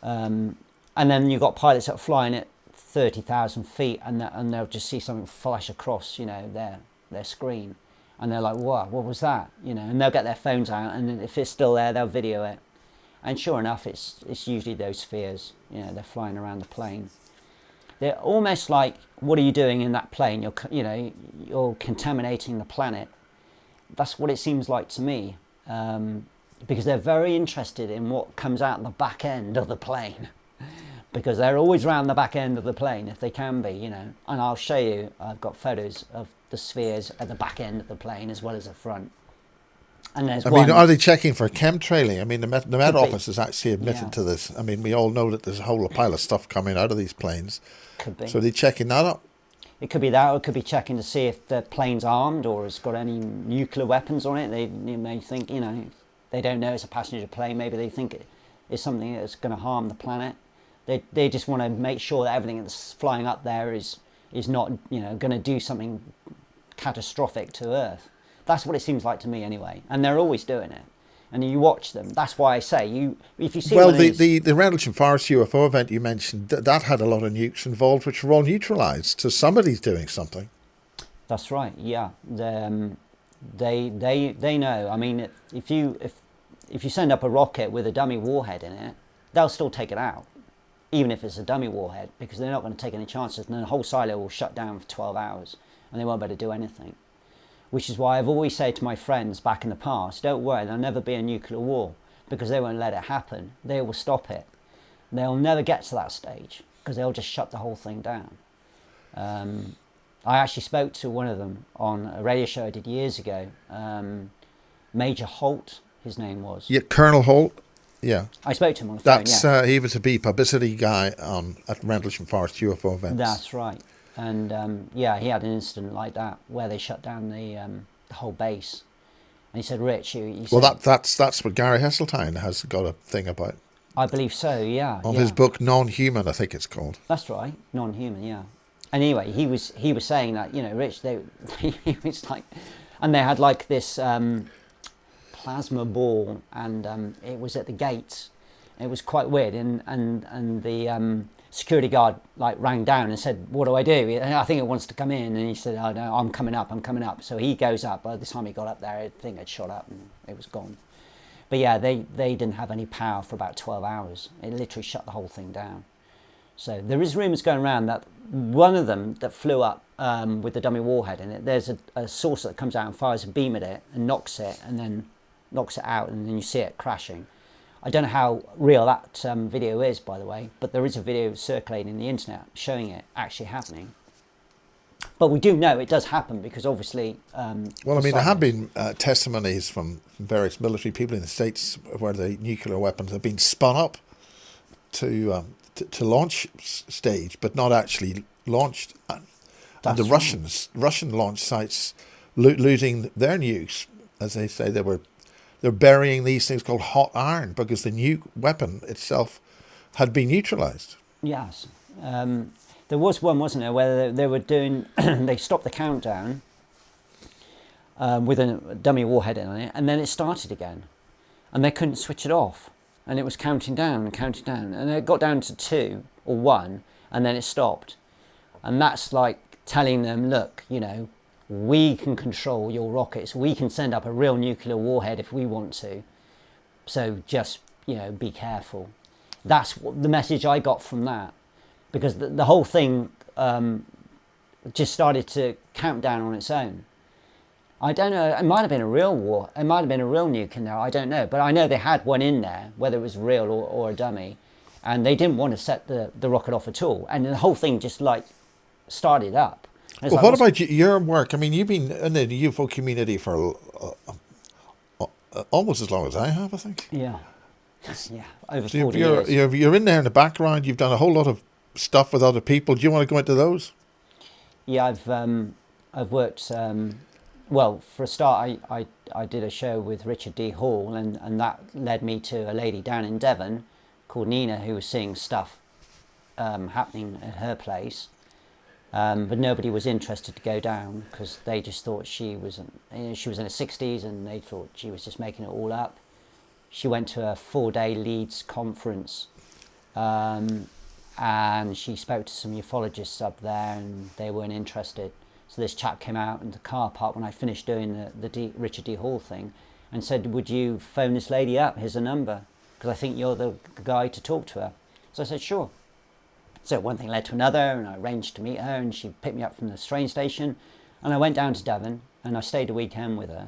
And then you've got pilots that are flying at 30,000 feet, and they'll just see something flash across, their screen, and they're like, "What was that?" And they'll get their phones out, and if it's still there, they'll video it. And sure enough, it's usually those spheres. They're flying around the plane. They're almost like, "What are you doing in that plane? You're contaminating the planet." That's what it seems like to me, because they're very interested in what comes out the back end of the plane. Because they're always round the back end of the plane, if they can be, And I'll show you, I've got photos of the spheres at the back end of the plane as well as the front. And there's I one. mean, are they checking for chemtrailing? I mean, the Met Could be. Office has actually admitted Yeah. to this. I mean, we all know that there's a whole pile of stuff coming out of these planes. Could be. So they're checking that up. It could be that, or it could be checking to see if the plane's armed or has got any nuclear weapons on it. They may think, you know, they don't know it's a passenger plane. Maybe they think it's something that's going to harm the planet. They just want to make sure that everything that's flying up there is not, you know, going to do something catastrophic to Earth. That's what it seems like to me anyway. And they're always doing it. And you watch them. That's why I say if you see. Well, the Randle Forest UFO event you mentioned, that had a lot of nukes involved, which were all neutralized. So somebody's doing something. That's right. Yeah. They know. I mean, if you send up a rocket with a dummy warhead in it, they'll still take it out, even if it's a dummy warhead, because they're not going to take any chances. And then the whole silo will shut down for 12 hours, and they won't be able to do anything. Which is why I've always said to my friends back in the past, don't worry, there'll never be a nuclear war, because they won't let it happen. They will stop it. They'll never get to that stage, because they'll just shut the whole thing down. I actually spoke to one of them on a radio show I did years ago. Major Holt, his name was. Yeah, Colonel Holt. Yeah. I spoke to him on the phone, That's he was a big publicity guy at Randle Forest UFO events. That's right. And yeah, he had an incident like that where they shut down the whole base. And he said, Rich, you said, well, that's what Gary Heseltine has got a thing about. I believe so, yeah. On his book, Non-Human, I think it's called. That's right, Non-Human, yeah. And anyway, he was saying that, you know, Rich, he was like, and they had like this plasma ball, and it was at the gates. It was quite weird, and the security guard like rang down and said, what do I do? I think it wants to come in. And he said, oh no, I'm coming up. So he goes up. By the time he got up there, I think it shot up and it was gone. But yeah, they didn't have any power for about 12 hours. It literally shut the whole thing down. So there is rumours going around that one of them that flew up with the dummy warhead in it, there's a saucer that comes out and fires a beam at it and knocks it out, and then you see it crashing. I don't know how real that video is, by the way, but there is a video circulating on the internet showing it actually happening. But we do know it does happen because obviously... well, I mean, there have been testimonies from various military people in the States where the nuclear weapons have been spun up to launch stage, but not actually launched. And the Russian launch sites losing their nukes, as they say, they're burying these things called hot iron because the nuke weapon itself had been neutralized. Yes. There was one, wasn't there, where they were doing, they stopped the countdown with a dummy warhead in on it, and then it started again. And they couldn't switch it off. And it was counting down and counting down. And it got down to 2 or 1, and then it stopped. And that's like telling them, look, you know, we can control your rockets. We can send up a real nuclear warhead if we want to. So just, you know, be careful. That's what the message I got from that. Because the whole thing just started to count down on its own. I don't know, it might have been a real war. It might have been a real nuke in there, I don't know. But I know they had one in there, whether it was real or a dummy. And they didn't want to set the rocket off at all. And the whole thing just like started up. Well, like, what about your work? I mean, you've been in the UFO community for almost as long as I have, I think. Yeah. Yeah, over 40 years. You're in there in the background. You've done a whole lot of stuff with other people. Do you want to go into those? Yeah, I've worked. Well, for a start, I did a show with Richard D. Hall, and that led me to a lady down in Devon called Nina who was seeing stuff happening at her place. But nobody was interested to go down because they just thought she was in her 60s and they thought she was just making it all up. She went to a 4-day Leeds conference and she spoke to some ufologists up there and they weren't interested. So this chap came out in the car park when I finished doing the Richard D. Hall thing and said, would you phone this lady up? Here's her number because I think you're the guy to talk to her. So I said, sure. So one thing led to another and I arranged to meet her and she picked me up from the train station and I went down to Devon and I stayed a weekend with her.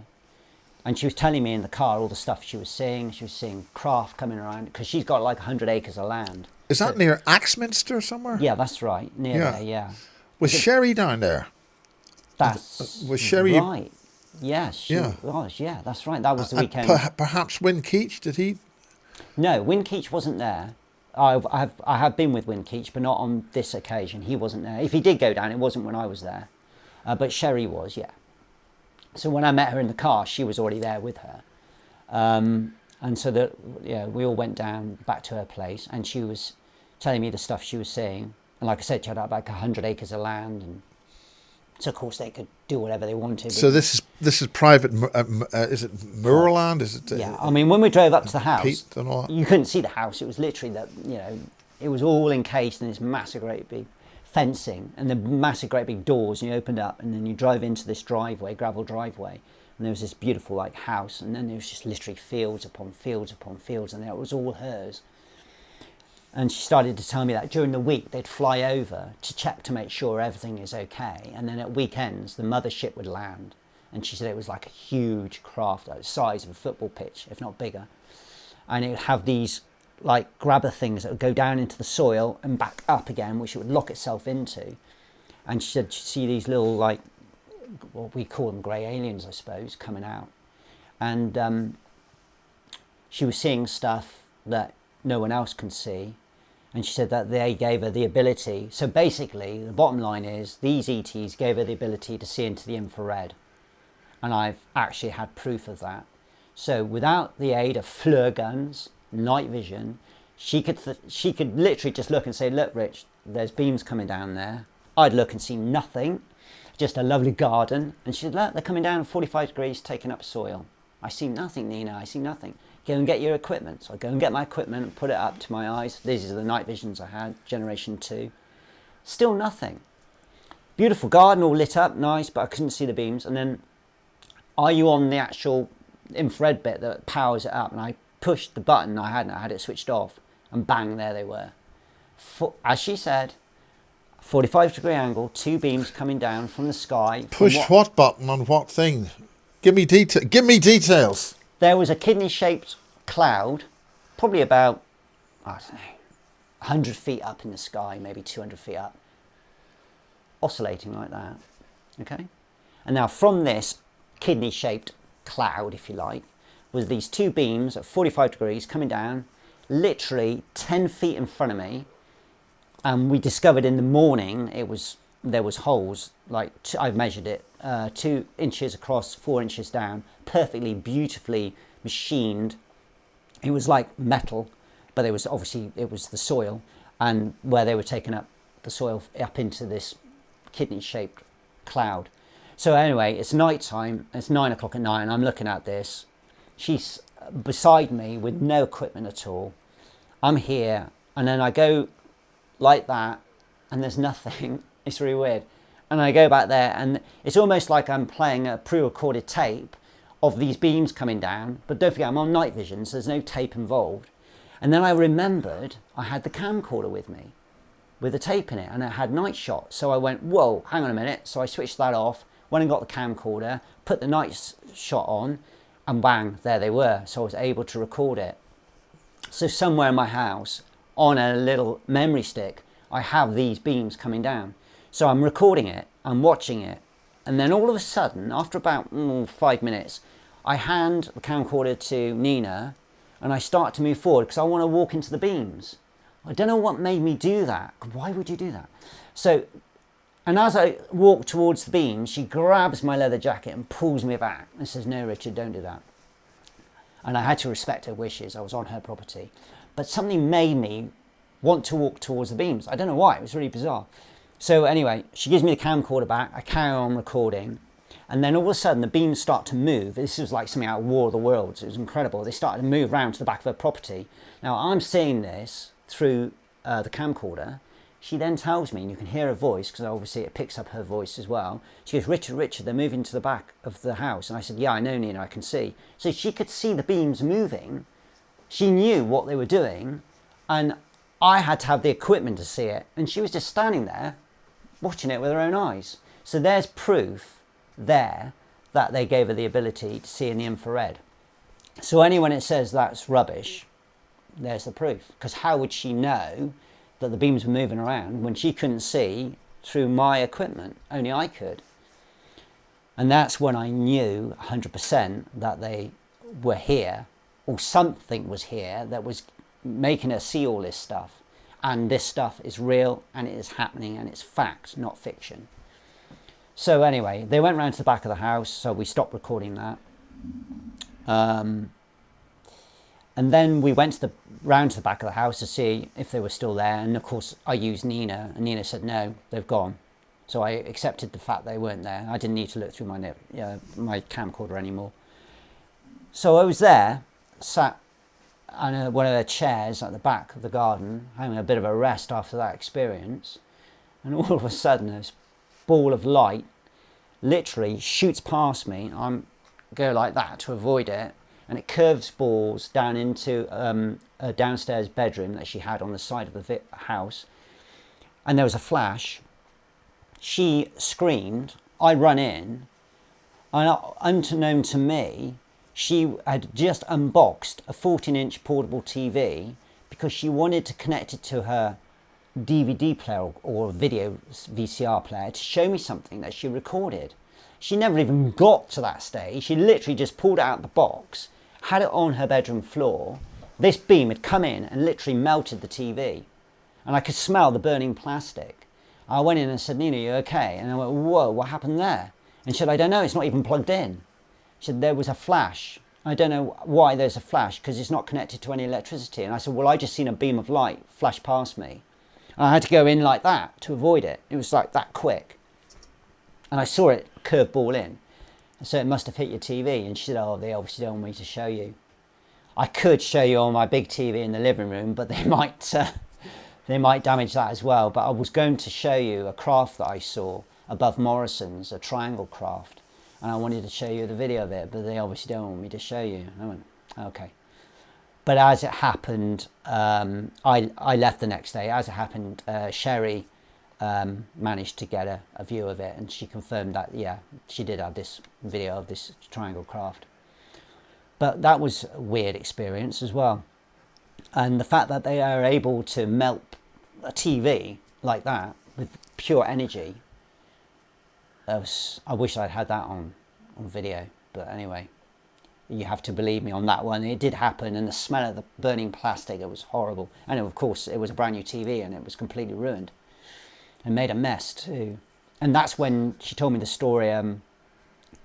And she was telling me in the car all the stuff she was seeing. She was seeing craft coming around because she's got like 100 acres of land. Is that near Axminster somewhere? Yeah, that's right. Near there, yeah. Was Sherry down there? That's was Sherry right. Yes, she Yeah. was. Yeah, that's right. That was the And weekend. perhaps Win Keach, did he? No, Win Keach wasn't there. I have been with Win Keach, but not on this occasion. He wasn't there. If he did go down, it wasn't when I was there. But Sherry was, yeah. So when I met her in the car, she was already there with her. And so that, yeah, we all went down back to her place, and she was telling me the stuff she was seeing. And like I said, she had like 100 acres of land, and so of course they could do whatever they wanted. So this is private. Is it Moorland? Is it? Yeah, I mean, when we drove up to the house, Pete and all that? you couldn't see the house. It was literally that, it was all encased in this massive, great big fencing and the massive, great big doors. And you opened up, and then you drove into this driveway, gravel driveway, and there was this beautiful like house, and then there was just literally fields upon fields upon fields, and it was all hers. And she started to tell me that during the week they'd fly over to check to make sure everything is okay, and then at weekends the mothership would land. And she said it was like a huge craft, like the size of a football pitch, if not bigger. And it would have these like grabber things that would go down into the soil and back up again, which it would lock itself into. And she said she'd see these little, like, what we call them grey aliens, I suppose, coming out. And she was seeing stuff that no one else can see. And she said that they gave her the ability. So basically, the bottom line is these ETs gave her the ability to see into the infrared. And I've actually had proof of that. So without the aid of FLIR guns, night vision, she could literally just look and say, look, Rich, there's beams coming down there. I'd look and see nothing, just a lovely garden. And she said, look, they're coming down 45 degrees, taking up soil. I see nothing, Nina, I see nothing. Go and get your equipment. So I go and get my equipment and put it up to my eyes. These are the night visions I had, generation 2. Still nothing. Beautiful garden, all lit up, nice, but I couldn't see the beams. And then, are you on the actual infrared bit that powers it up? And I pushed the button, I had it switched off, and bang, there they were. As she said, 45-degree angle, 2 beams coming down from the sky. Push what button on what thing? Give me details. There was a kidney-shaped cloud, probably about, I don't know, 100 feet up in the sky, maybe 200 feet up, oscillating like that, okay? And now from this kidney-shaped cloud, if you like, was these 2 beams at 45 degrees coming down, literally 10 feet in front of me. And we discovered in the morning there was holes, like I've measured it, 2 inches across, 4 inches down, perfectly, beautifully machined. It was like metal, but it was the soil, and where they were taking up the soil up into this kidney-shaped cloud. So anyway, it's night time, it's 9 o'clock at night, and I'm looking at this. She's beside me with no equipment at all. I'm here, and then I go like that, and there's nothing. It's really weird. And I go back there, and it's almost like I'm playing a pre-recorded tape of these beams coming down. But don't forget, I'm on night vision, so there's no tape involved. And then I remembered I had the camcorder with me, with the tape in it, and it had night shot. So I went, whoa, hang on a minute. So I switched that off, went and got the camcorder, put the night shot on, and bang, there they were. So I was able to record it. So somewhere in my house, on a little memory stick, I have these beams coming down. So I'm recording it, I'm watching it, and then all of a sudden, after about 5 minutes, I hand the camcorder to Nina, and I start to move forward because I want to walk into the beams. I don't know what made me do that. Why would you do that? So, and as I walk towards the beams, she grabs my leather jacket and pulls me back and says, no, Richard, don't do that. And I had to respect her wishes. I was on her property. But something made me want to walk towards the beams. I don't know why. It was really bizarre. So anyway, she gives me the camcorder back. I carry on recording. And then all of a sudden, the beams start to move. This was like something out of War of the Worlds. It was incredible. They started to move around to the back of her property. Now, I'm seeing this through the camcorder. She then tells me, and you can hear her voice, because obviously it picks up her voice as well. She goes, Richard, they're moving to the back of the house. And I said, yeah, I know, Nina, I can see. So she could see the beams moving. She knew what they were doing. And I had to have the equipment to see it. And she was just standing there, watching it with her own eyes. So there's proof there that they gave her the ability to see in the infrared. So anyone that says that's rubbish, there's the proof. Because how would she know that the beams were moving around when she couldn't see through my equipment? Only I could. And that's when I knew 100% that they were here, or something was here that was making us see all this stuff. And this stuff is real, and it is happening, and it's fact, not fiction. So anyway, they went round to the back of the house, so we stopped recording that. And then we went round to the back of the house to see if they were still there. And of course, I used Nina, and Nina said, no, they've gone. So I accepted the fact they weren't there. I didn't need to look through my camcorder anymore. So I was there, sat on one of the chairs at the back of the garden, having a bit of a rest after that experience. And all of a sudden, this ball of light literally shoots past me. I go like that to avoid it, and it curves balls down into a downstairs bedroom that she had on the side of the house. And there was a flash. She screamed, I run in, and unbeknown to me, she had just unboxed a 14-inch portable TV because she wanted to connect it to her DVD player or video VCR player to show me something that she recorded. She never even got to that stage. She literally just pulled it out of the box, had it on her bedroom floor. This beam had come in and literally melted the TV, and I could smell the burning plastic. I went in and said, Nina, you okay? And I went, whoa, what happened there? And she said, I don't know, it's not even plugged in. She said, there was a flash. I don't know why there's a flash, because it's not connected to any electricity. And I said, well, I just seen a beam of light flash past me. And I had to go in like that to avoid it. It was like that quick. And I saw it curve ball in. And so it must have hit your TV. And she said, oh, they obviously don't want me to show you. I could show you on my big TV in the living room, but they might damage that as well. But I was going to show you a craft that I saw above Morrison's, a triangle craft. And I wanted to show you the video of it, but they obviously don't want me to show you. I went, okay. But as it happened, I left the next day. As it happened, Sherry managed to get a view of it, and she confirmed that, yeah, she did have this video of this triangle craft. But that was a weird experience as well. And the fact that they are able to melt a TV like that with pure energy, I wish I'd had that on video. But anyway, you have to believe me on that one. It did happen, and the smell of the burning plastic, it was horrible. And of course, it was a brand new TV, and it was completely ruined and made a mess too. And that's when she told me the story,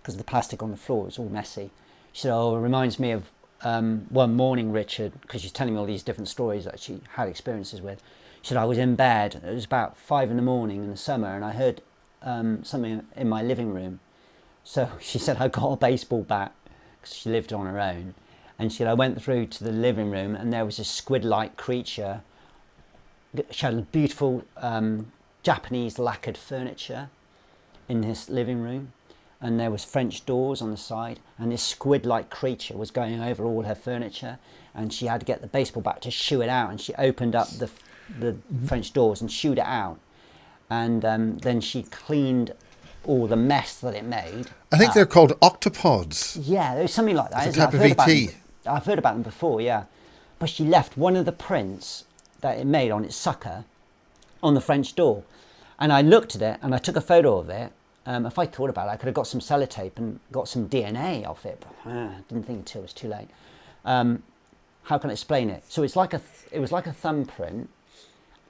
because the plastic on the floor was all messy. She said, oh, it reminds me of one morning, Richard, because she's telling me all these different stories that she had experiences with. She said, I was in bed, it was about 5 in the morning in the summer, and I heard something in my living room. So she said, I got a baseball bat, because she lived on her own. And she said, I went through to the living room, and there was a squid-like creature. She had beautiful Japanese lacquered furniture in this living room. And there was French doors on the side, and this squid-like creature was going over all her furniture, and she had to get the baseball bat to shoo it out, and she opened up the French doors and shooed it out, and then she cleaned all the mess that it made. I think they're called octopods. Yeah, there's something like that. It's a type of ET. I've heard about them before, yeah. But she left one of the prints that it made on its sucker on the French door, and I looked at it and I took a photo of it. If I thought about it, I could have got some sellotape and got some DNA off it, but I didn't think until it was too late. How can I explain it? So it was like a thumbprint,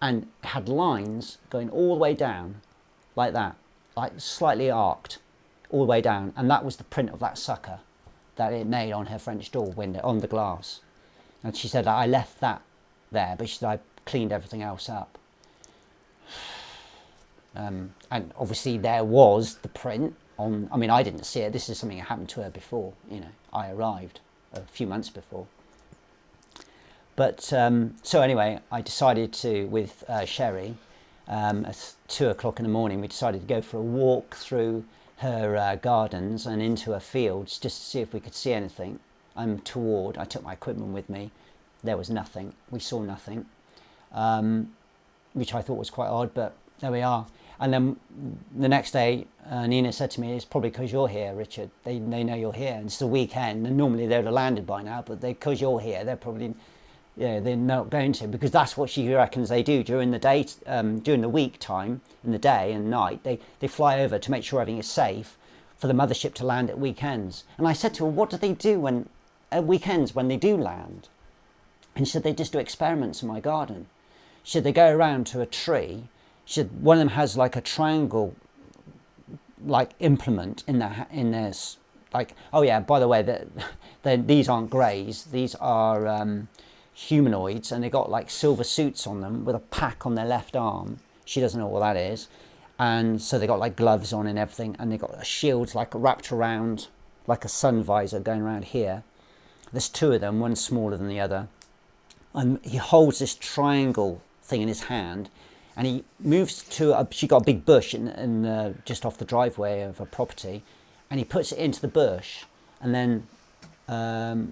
and it had lines going all the way down, like that, like slightly arced, all the way down, and that was the print of that sucker that it made on her French door window, on the glass. And she said that I left that there, but she said I cleaned everything else up. And obviously there was the print on, I mean, I didn't see it. This is something that happened to her before, you know, I arrived a few months before. But, so anyway, I decided to, with Sherry, at 2 o'clock in the morning, we decided to go for a walk through her gardens and into her fields, just to see if we could see anything. I took my equipment with me. There was nothing. We saw nothing, which I thought was quite odd, but there we are. And then the next day, Nina said to me, it's probably because you're here, Richard. They know you're here, and it's the weekend, and normally they'd have landed by now, but because you're here, they're probably, they're not going to, because that's what she reckons they do during the day, during the week time, in the day and night. They fly over to make sure everything is safe for the mothership to land at weekends. And I said to her, what do they do at weekends when they do land? And she said, they just do experiments in my garden. She said, they go around to a tree. She said, one of them has like a triangle like implement in their like, oh yeah, by the way, these aren't greys, these are humanoids, and they got like silver suits on them with a pack on their left arm. She doesn't know what that is. And so they got like gloves on and everything, and they got a shield like wrapped around, like a sun visor going around here. There's two of them, one smaller than the other. And he holds this triangle thing in his hand, and he moves to she got a big bush in just off the driveway of a property, and he puts it into the bush, and then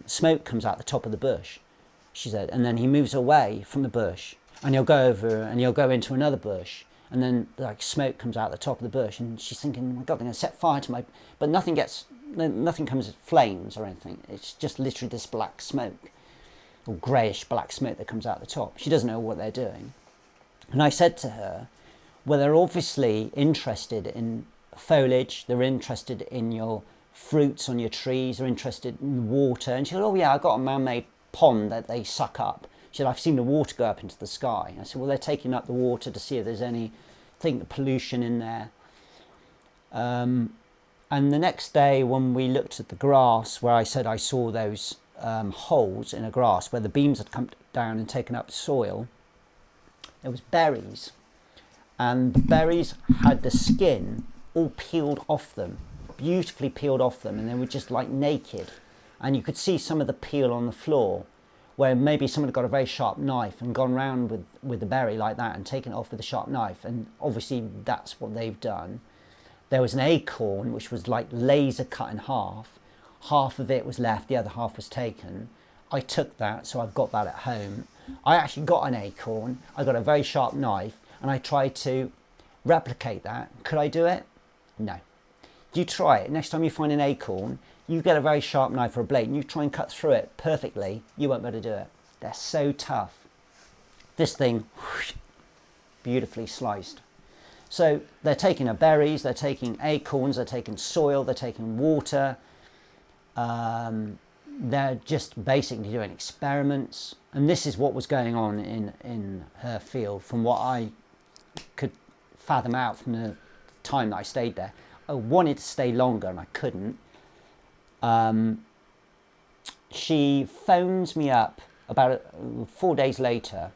smoke comes out the top of the bush, she said, and then he moves away from the bush, and he'll go over and he'll go into another bush, and then like smoke comes out the top of the bush, and she's thinking, oh my God, they're going to set fire to my, but nothing comes as flames or anything. It's just literally this black smoke, or greyish black smoke that comes out the top. She doesn't know what they're doing. And I said to her, well, they're obviously interested in foliage, they're interested in your fruits on your trees, they're interested in water. And she said, oh yeah, I've got a man-made pond that they suck up. She said, I've seen the water go up into the sky. I said, well, they're taking up the water to see if there's anything, pollution in there. And the next day when we looked at the grass, where I said I saw those holes in the grass where the beams had come down and taken up soil, there was berries. And the berries had the skin all peeled off them, beautifully peeled off them, and they were just like naked. And you could see some of the peel on the floor, where maybe someone had got a very sharp knife and gone round with the berry like that and taken it off with a sharp knife. And obviously that's what they've done. There was an acorn which was like laser cut in half. Half of it was left, the other half was taken. I took that, so I've got that at home. I actually got an acorn, I got a very sharp knife, and I tried to replicate that. Could I do it? No. You try it. Next time you find an acorn, you get a very sharp knife or a blade and you try and cut through it perfectly, you won't be able to do it. They're so tough. This thing, whoosh, beautifully sliced. So they're taking berries, they're taking acorns, they're taking soil, they're taking water. They're just basically doing experiments. And this is what was going on in her field from what I could fathom out from the time that I stayed there. I wanted to stay longer and I couldn't. She phones me up about 5 days later,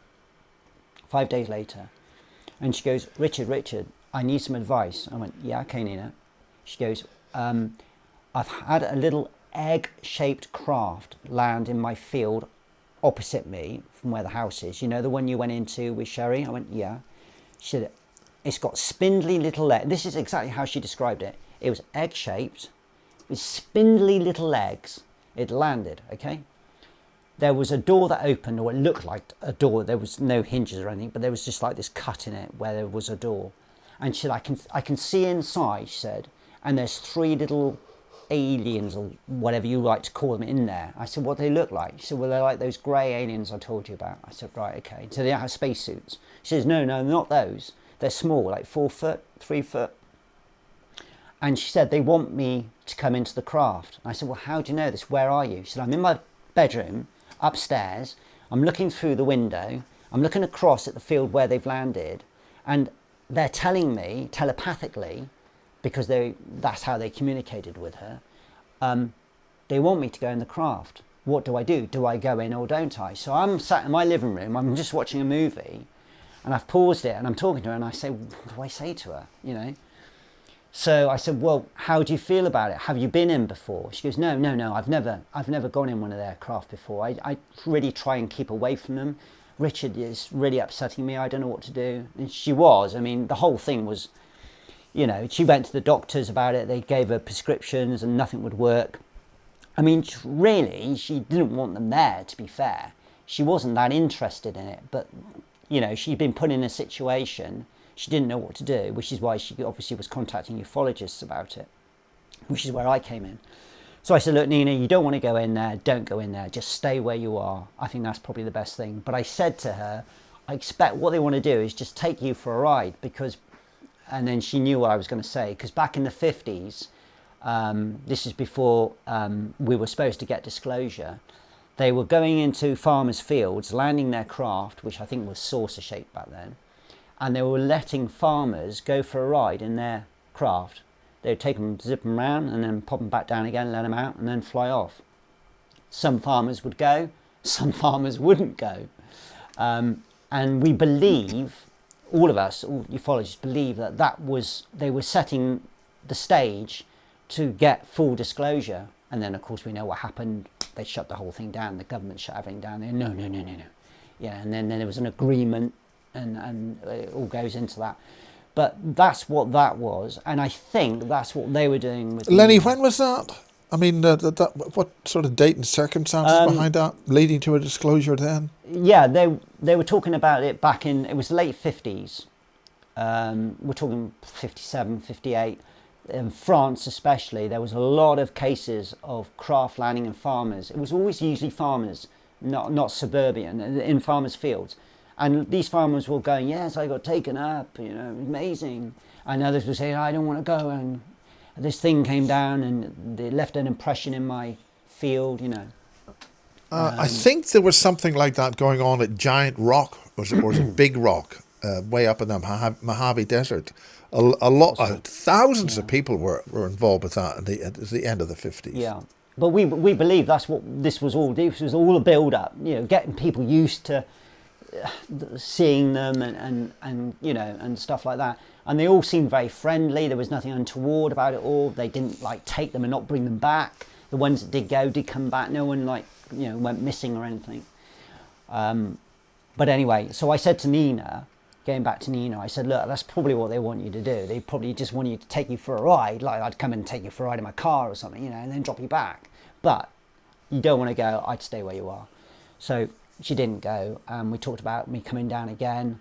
and she goes, Richard, I need some advice. I went, yeah, okay, Nina. She goes, I've had a little egg-shaped craft land in my field opposite me from where the house is. You know, the one you went into with Sherry? I went, yeah. She said, it's got spindly little legs. This is exactly how she described it. It was egg-shaped with spindly little legs. It landed, okay? There was a door that opened, or it looked like a door. There was no hinges or anything, but there was just like this cut in it where there was a door. And she said, I can see inside, she said, and there's 3 little aliens or whatever you like to call them in there. I said, what do they look like? She said, well, they're like those grey aliens I told you about. I said, right, okay. So they don't have spacesuits. She says, no, not those. They're small, like 4 foot, 3 foot. And she said, they want me to come into the craft. And I said, well, how do you know this? Where are you? She said, I'm in my bedroom, upstairs. I'm looking through the window. I'm looking across at the field where they've landed. And they're telling me telepathically, because that's how they communicated with her, they want me to go in the craft. What do? Do I go in or don't I? So I'm sat in my living room, I'm just watching a movie, and I've paused it and I'm talking to her and I say, what do I say to her, you know? So I said, well, how do you feel about it? Have you been in before? She goes, no, I've never gone in one of their craft before. I really try and keep away from them. Richard is really upsetting me. I don't know what to do. And she was. I mean, the whole thing was, you know, she went to the doctors about it. They gave her prescriptions and nothing would work. I mean, really, she didn't want them there, to be fair. She wasn't that interested in it. But, you know, she'd been put in a situation. She didn't know what to do, which is why she obviously was contacting ufologists about it, which is where I came in. So I said, look, Nina, you don't want to go in there. Don't go in there. Just stay where you are. I think that's probably the best thing. But I said to her, I expect what they want to do is just take you for a ride because, and then she knew what I was going to say, because back in the 50s, This is before we were supposed to get disclosure. They were going into farmers' fields, landing their craft, which I think was saucer shaped back then, and they were letting farmers go for a ride in their craft. They would take them, zip them around, and then pop them back down again, let them out, and then fly off. Some farmers would go, some farmers wouldn't go. And we believe, all of us, all ufologists believe that they were setting the stage to get full disclosure. And then, of course, we know what happened. They shut the whole thing down. The government shut everything down. They no. Yeah, and then there was an agreement, and it all goes into that. But that's what that was, and I think that's what they were doing with Lennie, when was that? I mean, what sort of date and circumstances behind that, leading to a disclosure then? Yeah, they were talking about it back in, it was late 50s. We're talking 57, 58. In France especially, there was a lot of cases of craft landing in farmers. It was always usually farmers, not suburban, in farmers' fields. And these farmers were going, yes, I got taken up, amazing. And others were saying, I don't want to go. And this thing came down and they left an impression in my field, I think there was something like that going on at Giant Rock, or was it Big Rock, way up in the Mojave Desert. Thousands of people were involved with that at the end of the 50s. Yeah, but we believe that's what this was all. This was all a build-up, getting people used to seeing them and stuff like that. And they all seemed very friendly. There was nothing untoward about it all. They didn't take them and not bring them back. The ones that did go did come back. No one went missing or anything. But anyway, so I said to Nina, going back to Nina, I said, look, that's probably what they want you to do. They probably just want you to take you for a ride, like I'd come and take you for a ride in my car or something, and then drop you back. But you don't want to go, I'd stay where you are. So she didn't go. We talked about me coming down again.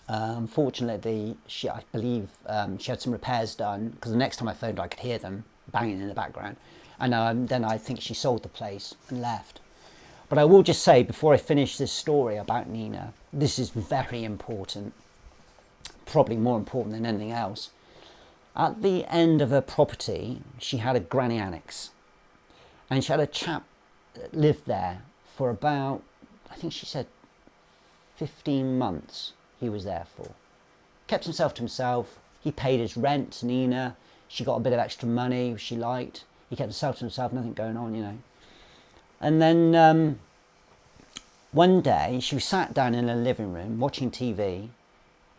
Unfortunately, I believe she had some repairs done, because the next time I phoned I could hear them banging in the background. And then I think she sold the place and left. But I will just say, before I finish this story about Nina, this is very important, probably more important than anything else. At the end of her property, she had a granny annex. And she had a chap that lived there for about, I think she said 15 months he was there for. Kept himself to himself. He paid his rent to Nina. She got a bit of extra money she liked. He kept himself to himself, nothing going on, And then one day she sat down in her living room watching TV,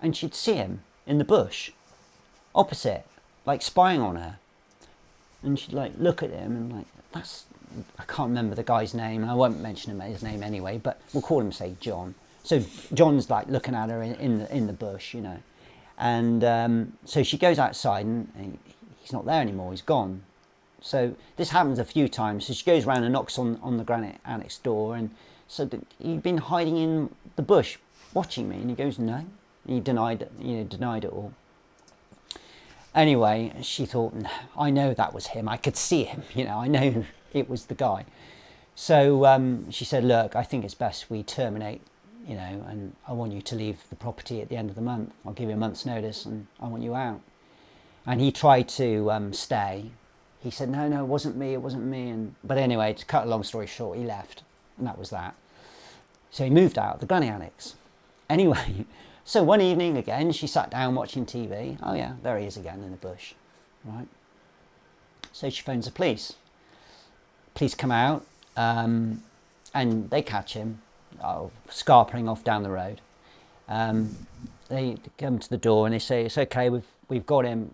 and she'd see him in the bush opposite, spying on her. And she'd look at him and I can't remember the guy's name, and I won't mention his name anyway, but we'll call him, say, John. So John's looking at her in the bush, And so she goes outside and he's not there anymore, he's gone. So this happens a few times. So she goes around and knocks on the granite annex door, and so you've been hiding in the bush watching me? And he goes, no. And he denied it all. Anyway, she thought, no, I know that was him. I could see him, I know it was the guy. So she said, look, I think it's best we terminate, and I want you to leave the property at the end of the month. I'll give you a month's notice and I want you out. And he tried to stay. He said, no, it wasn't me. But anyway, to cut a long story short, he left, and that was that. So he moved out of the granny annex. Anyway, so one evening again, she sat down watching TV. Oh yeah, there he is again in the bush, right? So she phones the police. Police come out, and they catch him, scarpering off down the road. They come to the door and they say, it's okay, we've got him.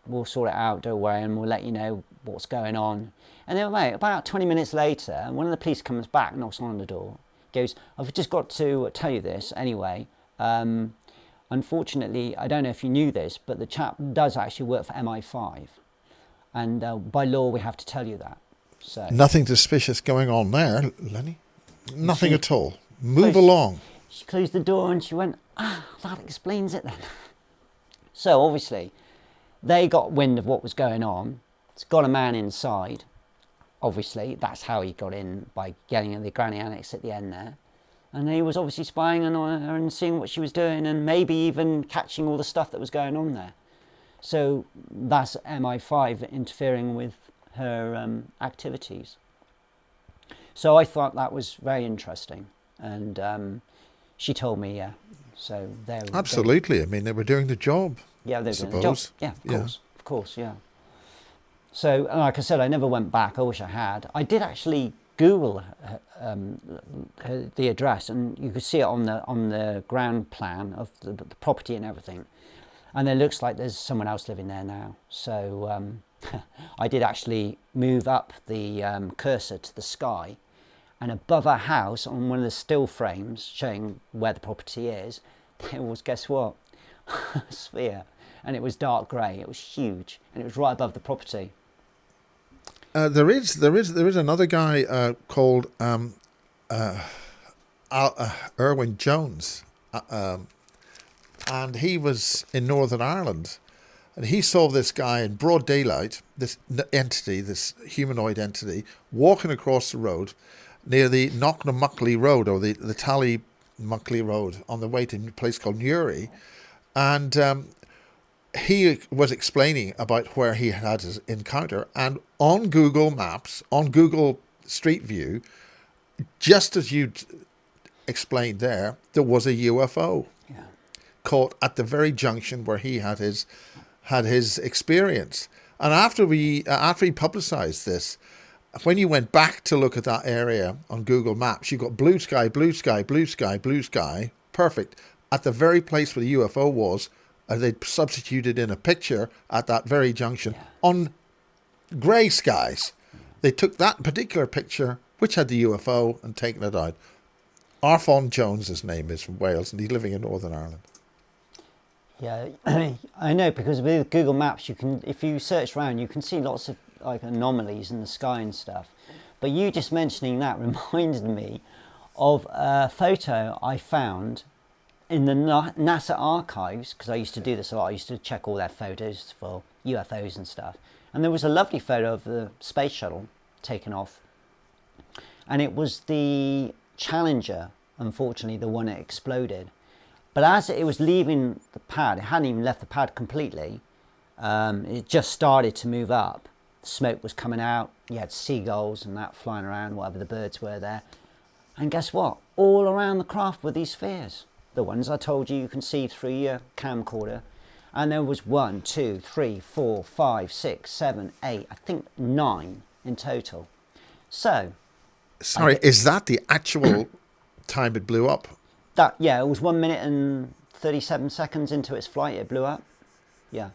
We'll sort it out, don't worry, and we'll let you know what's going on. And then about 20 minutes later, one of the police comes back, knocks on the door, goes, I've just got to tell you this anyway. Unfortunately, I don't know if you knew this, but the chap does actually work for MI5. And by law, we have to tell you that. So nothing suspicious going on there, Lennie? Nothing at all. Move along. She closed the door and she went, that explains it then. So obviously, they got wind of what was going on. It's got a man inside. Obviously, that's how he got in, by getting in the granny annex at the end there. And he was obviously spying on her and seeing what she was doing, and maybe even catching all the stuff that was going on there. So that's MI5 interfering with her activities. So I thought that was very interesting, and she told me, yeah. So there. Absolutely. I mean, they were doing the job. Yeah, they're doing the job. job. Yeah, of course, yeah. So, like I said, I never went back. I wish I had. I did actually Google the address, and you could see it on the ground plan of the property and everything. And it looks like there's someone else living there now. So I did actually move up the cursor to the sky, and above our house, on one of the still frames showing where the property is, there was, guess what? A sphere. And it was dark grey. It was huge, and it was right above the property. There is another guy called Irwin Jones, and he was in Northern Ireland, and he saw this guy in broad daylight, this entity, this humanoid entity, walking across the road near the Knocknamuckley Road, or the Tallymuckley Road, on the way to a place called Newry, and he was explaining about where he had his encounter, and on Google Maps, on Google Street View, just as you explained there was a UFO caught at the very junction where he had his experience. And after he publicised this, when you went back to look at that area on Google Maps, you got blue sky, blue sky, blue sky, blue sky, perfect. At the very place where the UFO was, they'd substituted in a picture at that very junction on grey skies. They took that particular picture, which had the UFO, and taken it out. Arfon Jones, his name is, from Wales, and he's living in Northern Ireland. Yeah, I know, because with Google Maps, you can, if you search around, you can see lots of like anomalies in the sky and stuff. But you just mentioning that reminded me of a photo I found in the NASA archives, because I used to do this a lot. I used to check all their photos for UFOs and stuff. And there was a lovely photo of the space shuttle taken off. And it was the Challenger, unfortunately, the one that exploded. But as it was leaving the pad, it hadn't even left the pad completely. It just started to move up. Smoke was coming out. You had seagulls and that flying around, whatever the birds were there. And guess what? All around the craft were these spheres. The ones I told you can see through your camcorder. And there was 1, 2, 3, 4, 5, 6, 7, 8, I think 9 in total. So... Sorry, is that the actual time it blew up? Yeah, it was 1 minute and 37 seconds into its flight, it blew up. Yeah.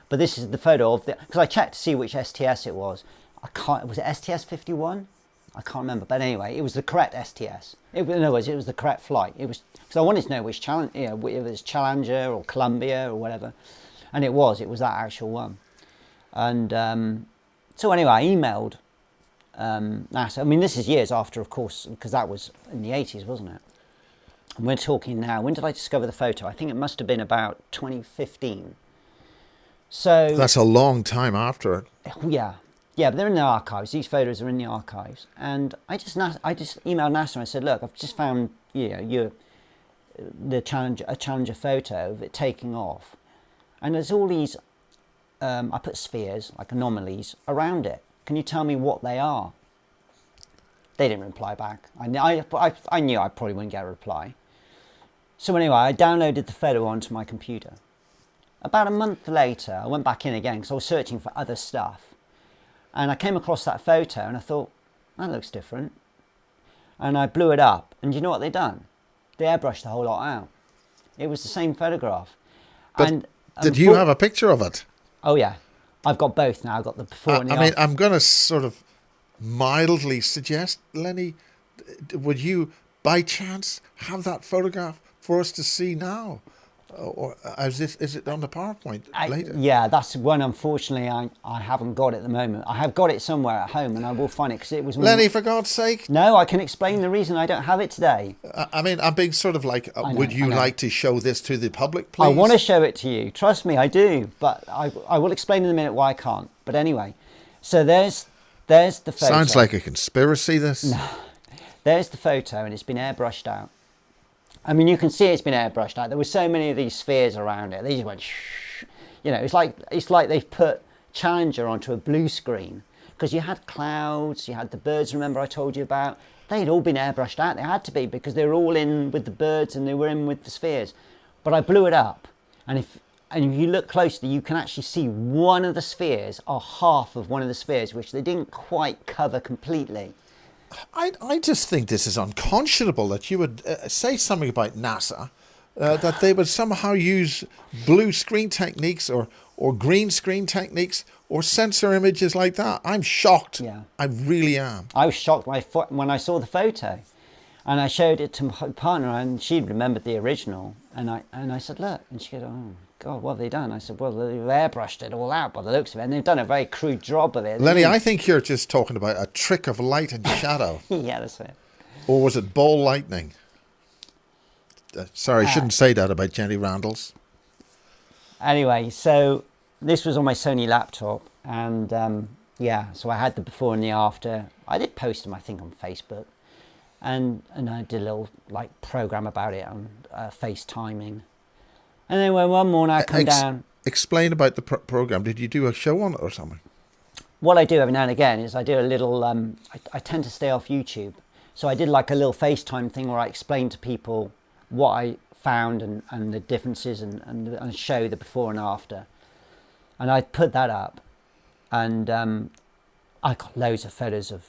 But this is the photo of the... Because I checked to see which STS it was. Was it STS 51? I can't remember. But anyway, it was the correct STS. In other words, it was the correct flight. It was... Because I wanted to know which challenge, if it was Challenger or Columbia or whatever. And it was that actual one. And so anyway, I emailed NASA. I mean, this is years after, of course, because that was in the 80s, wasn't it? And we're talking now, when did I discover the photo? I think it must have been about 2015. So that's a long time after it. Yeah, but they're in the archives. These photos are in the archives. And I just emailed NASA and I said, look, I've just found a Challenger photo of it taking off. And there's all these, I put spheres, like anomalies, around it. Can you tell me what they are? They didn't reply back. I knew I probably wouldn't get a reply. So anyway, I downloaded the photo onto my computer. About a month later, I went back in again because I was searching for other stuff. And I came across that photo and I thought, that looks different. And I blew it up. And you know what they'd done? They airbrushed the whole lot out. It was the same photograph. But did you have a picture of it? Oh yeah. I've got both now. I've got the before and the after. I mean, I'm going to sort of mildly suggest, Lennie, would you by chance have that photograph for us to see now? Or is it on the PowerPoint later? Yeah, that's one. Unfortunately, I haven't got it at the moment. I have got it somewhere at home, and I will find it because it was. Lennie, for God's sake! No, I can explain the reason I don't have it today. I mean, I'm being sort of like, would you like to show this to the public, please? I want to show it to you. Trust me, I do. But I will explain in a minute why I can't. But anyway, so there's the photo. Sounds like a conspiracy. This. No, there's the photo, and it's been airbrushed out. I mean, you can see it's been airbrushed out. There were so many of these spheres around it. They just went shh. You know, it's like they've put Challenger onto a blue screen, because you had clouds, you had the birds, remember I told you about? They'd all been airbrushed out. They had to be, because they were all in with the birds and they were in with the spheres. But I blew it up, and if you look closely, you can actually see one of the spheres, or half of one of the spheres, which they didn't quite cover completely. I just think this is unconscionable that you would say something about NASA, that they would somehow use blue screen techniques or green screen techniques or sensor images like that. I'm shocked. Yeah. I really am. I was shocked when I saw the photo, and I showed it to my partner, and she remembered the original, and I said, look, and she goes, oh God, what have they done? I said, well, they've airbrushed it all out by the looks of it, and they've done a very crude job with it. Lennie, I think you're just talking about a trick of light and shadow. Yeah, that's it. Or was it ball lightning? Sorry, I shouldn't say that about Jenny Randles. Anyway, so this was on my Sony laptop, and yeah, so I had the before and the after. I did post them, I think, on Facebook, and I did a little program about it on FaceTiming. And then one morning I come down. Explain about the program. Did you do a show on it or something? What I do every now and again is I do a little. I tend to stay off YouTube, so I did a little FaceTime thing where I explained to people what I found and the differences and show the before and after. And I put that up, and I got loads of photos of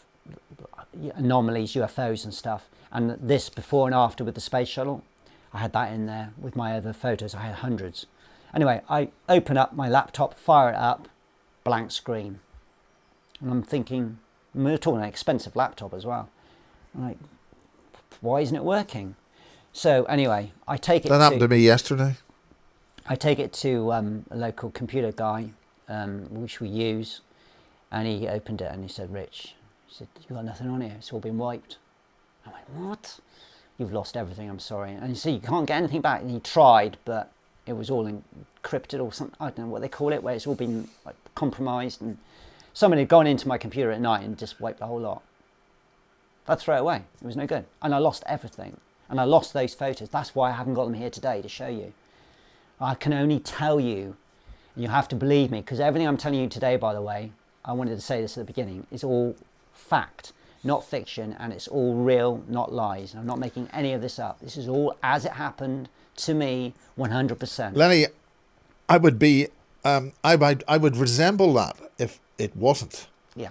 anomalies, UFOs and stuff. And this before and after with the space shuttle, I had that in there with my other photos. I had hundreds. Anyway, I open up my laptop, fire it up, blank screen. And I'm thinking, we're talking an expensive laptop as well. I'm like, why isn't it working? So anyway, I take it That happened to me yesterday. I take it to a local computer guy, which we use, and he opened it and he said, Rich, he said, you got nothing on here, it's all been wiped. I went, what? You've lost everything, I'm sorry. And he said, you can't get anything back. And he tried, but it was all encrypted or something, I don't know what they call it, where it's all been compromised, and somebody had gone into my computer at night and just wiped the whole lot. I'd throw it away, it was no good. And I lost everything, and I lost those photos. That's why I haven't got them here today to show you. I can only tell you, and you have to believe me, because everything I'm telling you today, by the way, I wanted to say this at the beginning, is all fact, not fiction, and it's all real, not lies. I'm not making any of this up. This is all as it happened to me, 100%. Lennie, I would be, I would resemble that if it wasn't. Yeah.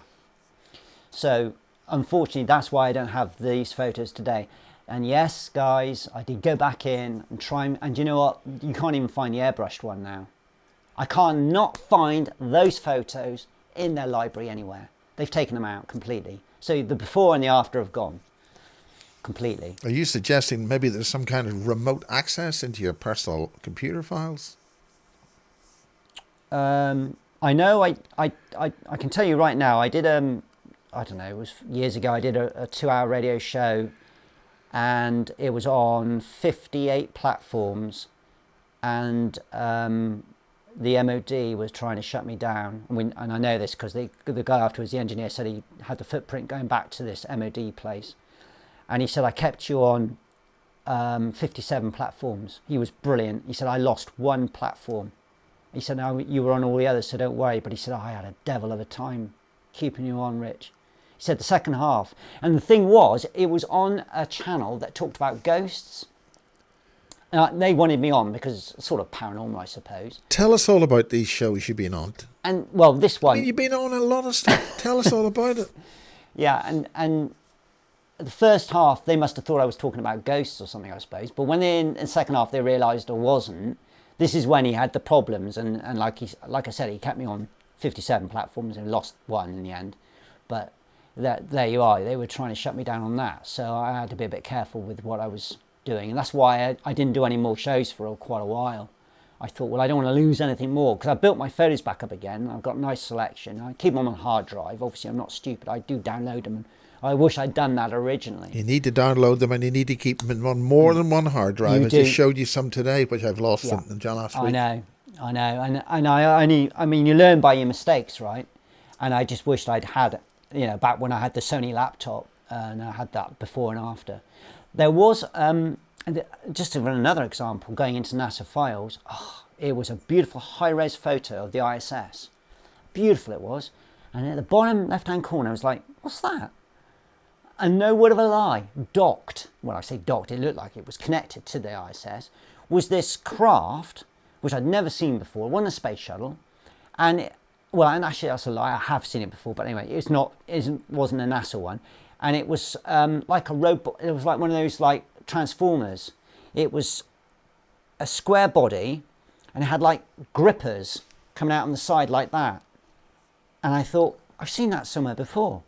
So, unfortunately, that's why I don't have these photos today. And yes, guys, I did go back in and try, and you know what? You can't even find the airbrushed one now. I can't not find those photos in their library anywhere. They've taken them out completely. So the before and the after have gone completely. Are you suggesting maybe there's some kind of remote access into your personal computer files? I know. I can tell you right now. I did I don't know. It was years ago. I did a 2-hour radio show, and it was on 58 platforms, and the MOD was trying to shut me down. And I know this because the guy afterwards, the engineer, said he had the footprint going back to this MOD place. And he said, I kept you on 57 platforms. He was brilliant. He said, I lost one platform. He said, no, you were on all the others, so don't worry. But he said, I had a devil of a time keeping you on, Rich. He said the second half. And the thing was, it was on a channel that talked about ghosts. They wanted me on because it's sort of paranormal, I suppose. Tell us all about these shows you've been on. And, well, this one... I mean, you've been on a lot of stuff. Tell us all about it. Yeah, and the first half, they must have thought I was talking about ghosts or something, I suppose. But when in the second half, they realised I wasn't. This is when he had the problems. And like I said, he kept me on 57 platforms and lost one in the end. But there you are. They were trying to shut me down on that. So I had to be a bit careful with what I was doing, and that's why I didn't do any more shows for quite a while. I thought, well, I don't want to lose anything more, because I built my photos back up again. I've got a nice selection. I keep them on hard drive. Obviously, I'm not stupid. I do download them, and I wish I'd done that originally. You need to download them, and you need to keep them on more than one hard drive. I just showed you some today, which I've lost in last week. I know, and I mean, you learn by your mistakes, right? And I just wished I'd had, back when I had the Sony laptop, and I had that before and after. There was, just to run another example, going into NASA files, it was a beautiful high-res photo of the ISS. Beautiful it was. And at the bottom left-hand corner, I was like, what's that? And no word of a lie, docked, well, I say docked, it looked like it was connected to the ISS, was this craft, which I'd never seen before. It wasn't a space shuttle. And and actually that's a lie, I have seen it before, but anyway, wasn't a NASA one. And it was like a robot, it was like one of those like Transformers. It was a square body and it had like grippers coming out on the side like that. And I thought, I've seen that somewhere before.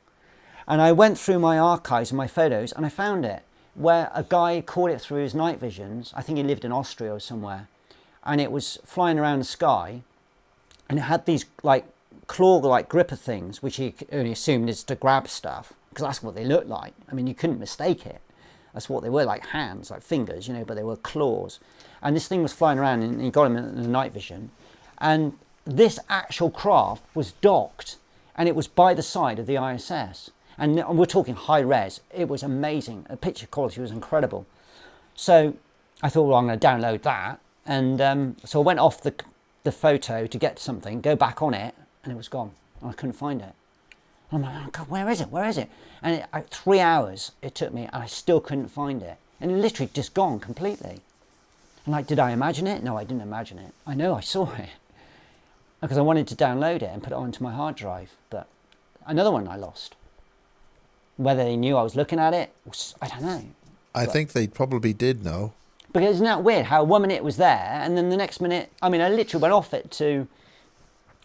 And I went through my archives and my photos and I found it, where a guy caught it through his night visions. I think he lived in Austria or somewhere. And it was flying around the sky and it had these like claw-like gripper things, which he only assumed is to grab stuff, because that's what they looked like. I mean, you couldn't mistake it. That's what they were, like hands, like fingers, you know, but they were claws. And this thing was flying around and he got him in the night vision. And this actual craft was docked and it was by the side of the ISS. And we're talking high res. It was amazing. The picture quality was incredible. So I thought, well, I'm going to download that. And so I went off the photo to get something, go back on it, and it was gone. And I couldn't find it. And I'm like, oh God, where is it? Where is it? And 3 hours it took me, and I still couldn't find it. And it literally just gone completely. And like, did I imagine it? No, I didn't imagine it. I know I saw it. Because I wanted to download it and put it onto my hard drive. But another one I lost. Whether they knew I was looking at it, I don't know. I think they probably did know. Because isn't that weird how 1 minute it was there and then the next minute, I mean, I literally went off it to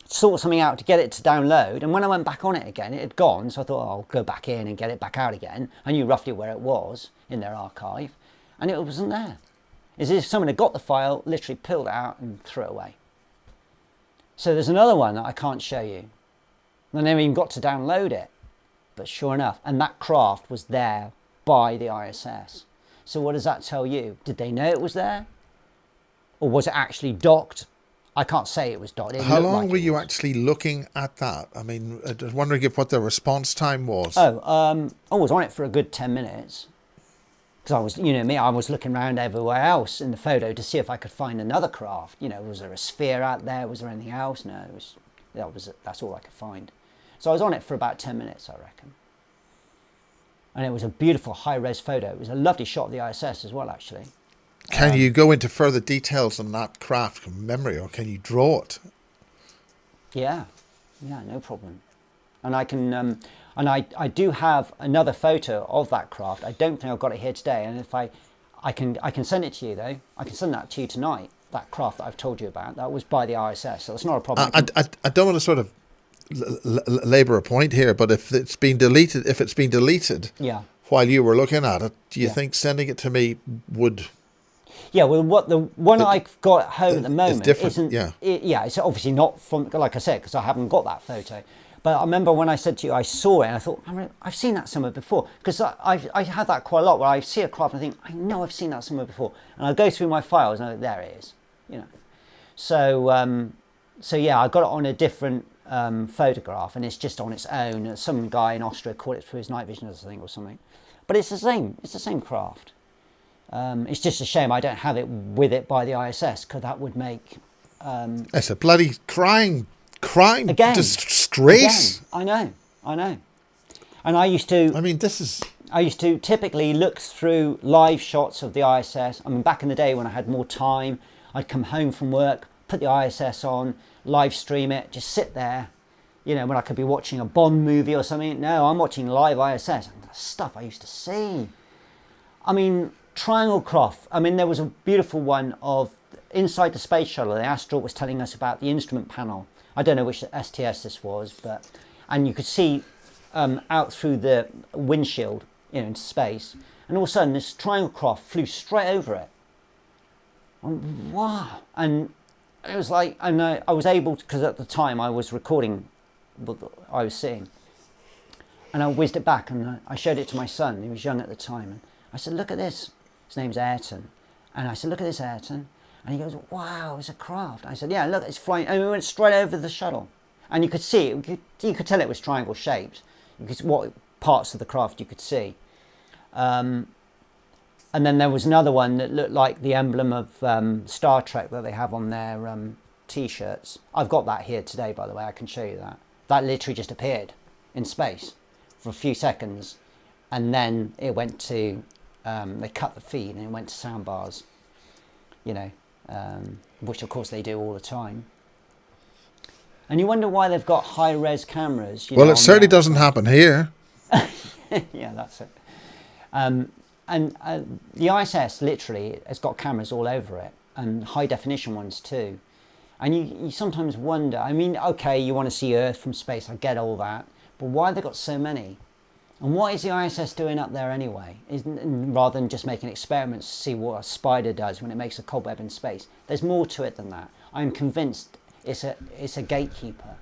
sort something out to get it to download, and when I went back on it again, it had gone, so I thought, oh, I'll go back in and get it back out again. I knew roughly where it was in their archive, and it wasn't there. It's as if someone had got the file, literally peeled it out and threw it away. So there's another one that I can't show you. I never even got to download it. But sure enough, and that craft was there by the ISS. So what does that tell you? Did they know it was there? Or was it actually docked? I can't say it was docked. How long were you actually looking at that? I mean, I was wondering what the response time was. I was on it for a good 10 minutes. Because I was, you know me, I was looking around everywhere else in the photo to see if I could find another craft. You know, was there a sphere out there? Was there anything else? No, that's all I could find. So I was on it for about 10 minutes, I reckon. And it was a beautiful high-res photo. It was a lovely shot of the ISS as well, actually. Can you go into further details on that craft from memory, or can you draw it? Yeah, no problem. And I can, and I do have another photo of that craft. I don't think I've got it here today. And if I can send it to you though. I can send that to you tonight. That craft that I've told you about, that was by the ISS, so it's not a problem. I don't want to sort of labour a point here, but if it's been deleted, yeah, while you were looking at it, do you think sending it to me would? Yeah, well, what the one I've got at home at the moment isn't. Yeah, it's obviously not from, like I said, because I haven't got that photo. But I remember when I said to you, I saw it, and I thought, I've seen that somewhere before. Because I had that quite a lot, where I see a craft and I think, I know I've seen that somewhere before. And I go through my files and I go, there it is, you know. So yeah, I got it on a different photograph, and it's just on its own. Some guy in Austria caught it through his night vision, I think, or something. But it's the same craft. It's just a shame I don't have it with it by the ISS, because that would make... it's a bloody crime again, disgrace. Again. I know. And I used to... I used to typically look through live shots of the ISS. I mean, back in the day when I had more time, I'd come home from work, put the ISS on, live stream it, just sit there, you know, when I could be watching a Bond movie or something. No, I'm watching live ISS. And the stuff I used to see. I mean, triangle craft. I mean, there was a beautiful one of inside the space shuttle. The astronaut was telling us about the instrument panel. I don't know which STS this was, and you could see out through the windshield, you know, into space. And all of a sudden, this triangle craft flew straight over it. And wow! And it was like, and I was able to, because at the time I was recording what I was seeing, and I whizzed it back and I showed it to my son. He was young at the time, and I said, "Look at this." His name's Ayrton, and I said, "Look at this, Ayrton." And he goes, "Wow, it's a craft." I said, "Yeah, look, it's flying." And we went straight over the shuttle, and you could see it. You could tell it was triangle shaped. Because what parts of the craft you could see. And then there was another one that looked like the emblem of Star Trek that they have on their T-shirts. I've got that here today, by the way. I can show you that. That literally just appeared in space for a few seconds, and then it went to they cut the feed and it went to sound bars, which of course they do all the time. And you wonder why they've got high-res cameras. Well, it certainly doesn't happen here. Yeah, that's it. And the ISS literally has got cameras all over it, and high-definition ones too. And you sometimes wonder, I mean, okay, you want to see Earth from space, I get all that, but why have they got so many? And what is the ISS doing up there anyway? Rather than just making experiments to see what a spider does when it makes a cobweb in space. There's more to it than that. I'm convinced it's a gatekeeper.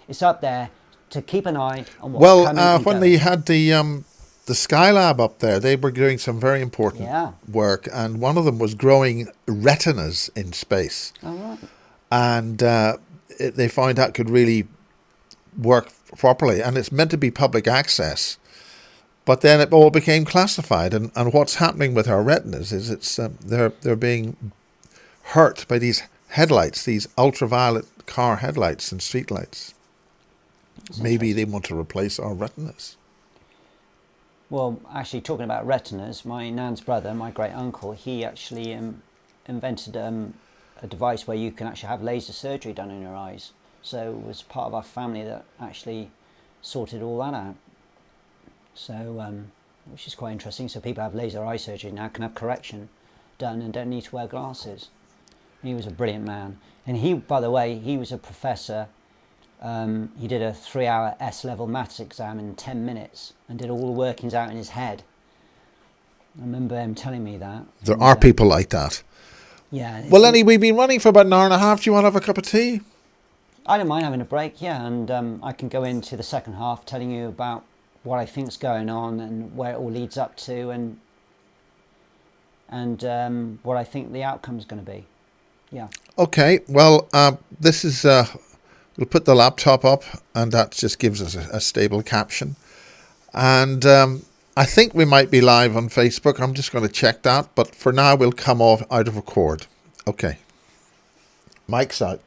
It's up there to keep an eye on what's coming and when going. they had the Skylab up there, they were doing some very important work, and one of them was growing retinas in space. Oh, right. And they found that could really work properly, and it's meant to be public access. But then it all became classified, and what's happening with our retinas is they're being hurt by these headlights, these ultraviolet car headlights and street lights. Maybe they want to replace our retinas. Well, actually, talking about retinas, my nan's brother, my great uncle, he actually invented a device where you can actually have laser surgery done in your eyes. So it was part of our family that actually sorted all that out. So, which is quite interesting. So people have laser eye surgery now, can have correction done and don't need to wear glasses. He was a brilliant man. And he, by the way, he was a professor. He did a 3-hour S-level maths exam in 10 minutes and did all the workings out in his head. I remember him telling me that. There are people like that. Yeah. Well, Lennie, we've been running for about an hour and a half. Do you want to have a cup of tea? I don't mind having a break, yeah. And I can go into the second half telling you about what I think's going on and where it all leads up to, and what I think the outcome's going to be. Yeah. Okay. Well, this is. We'll put the laptop up, and that just gives us a stable caption. And I think we might be live on Facebook. I'm just going to check that. But for now, we'll come out of record. Okay. Mic's out.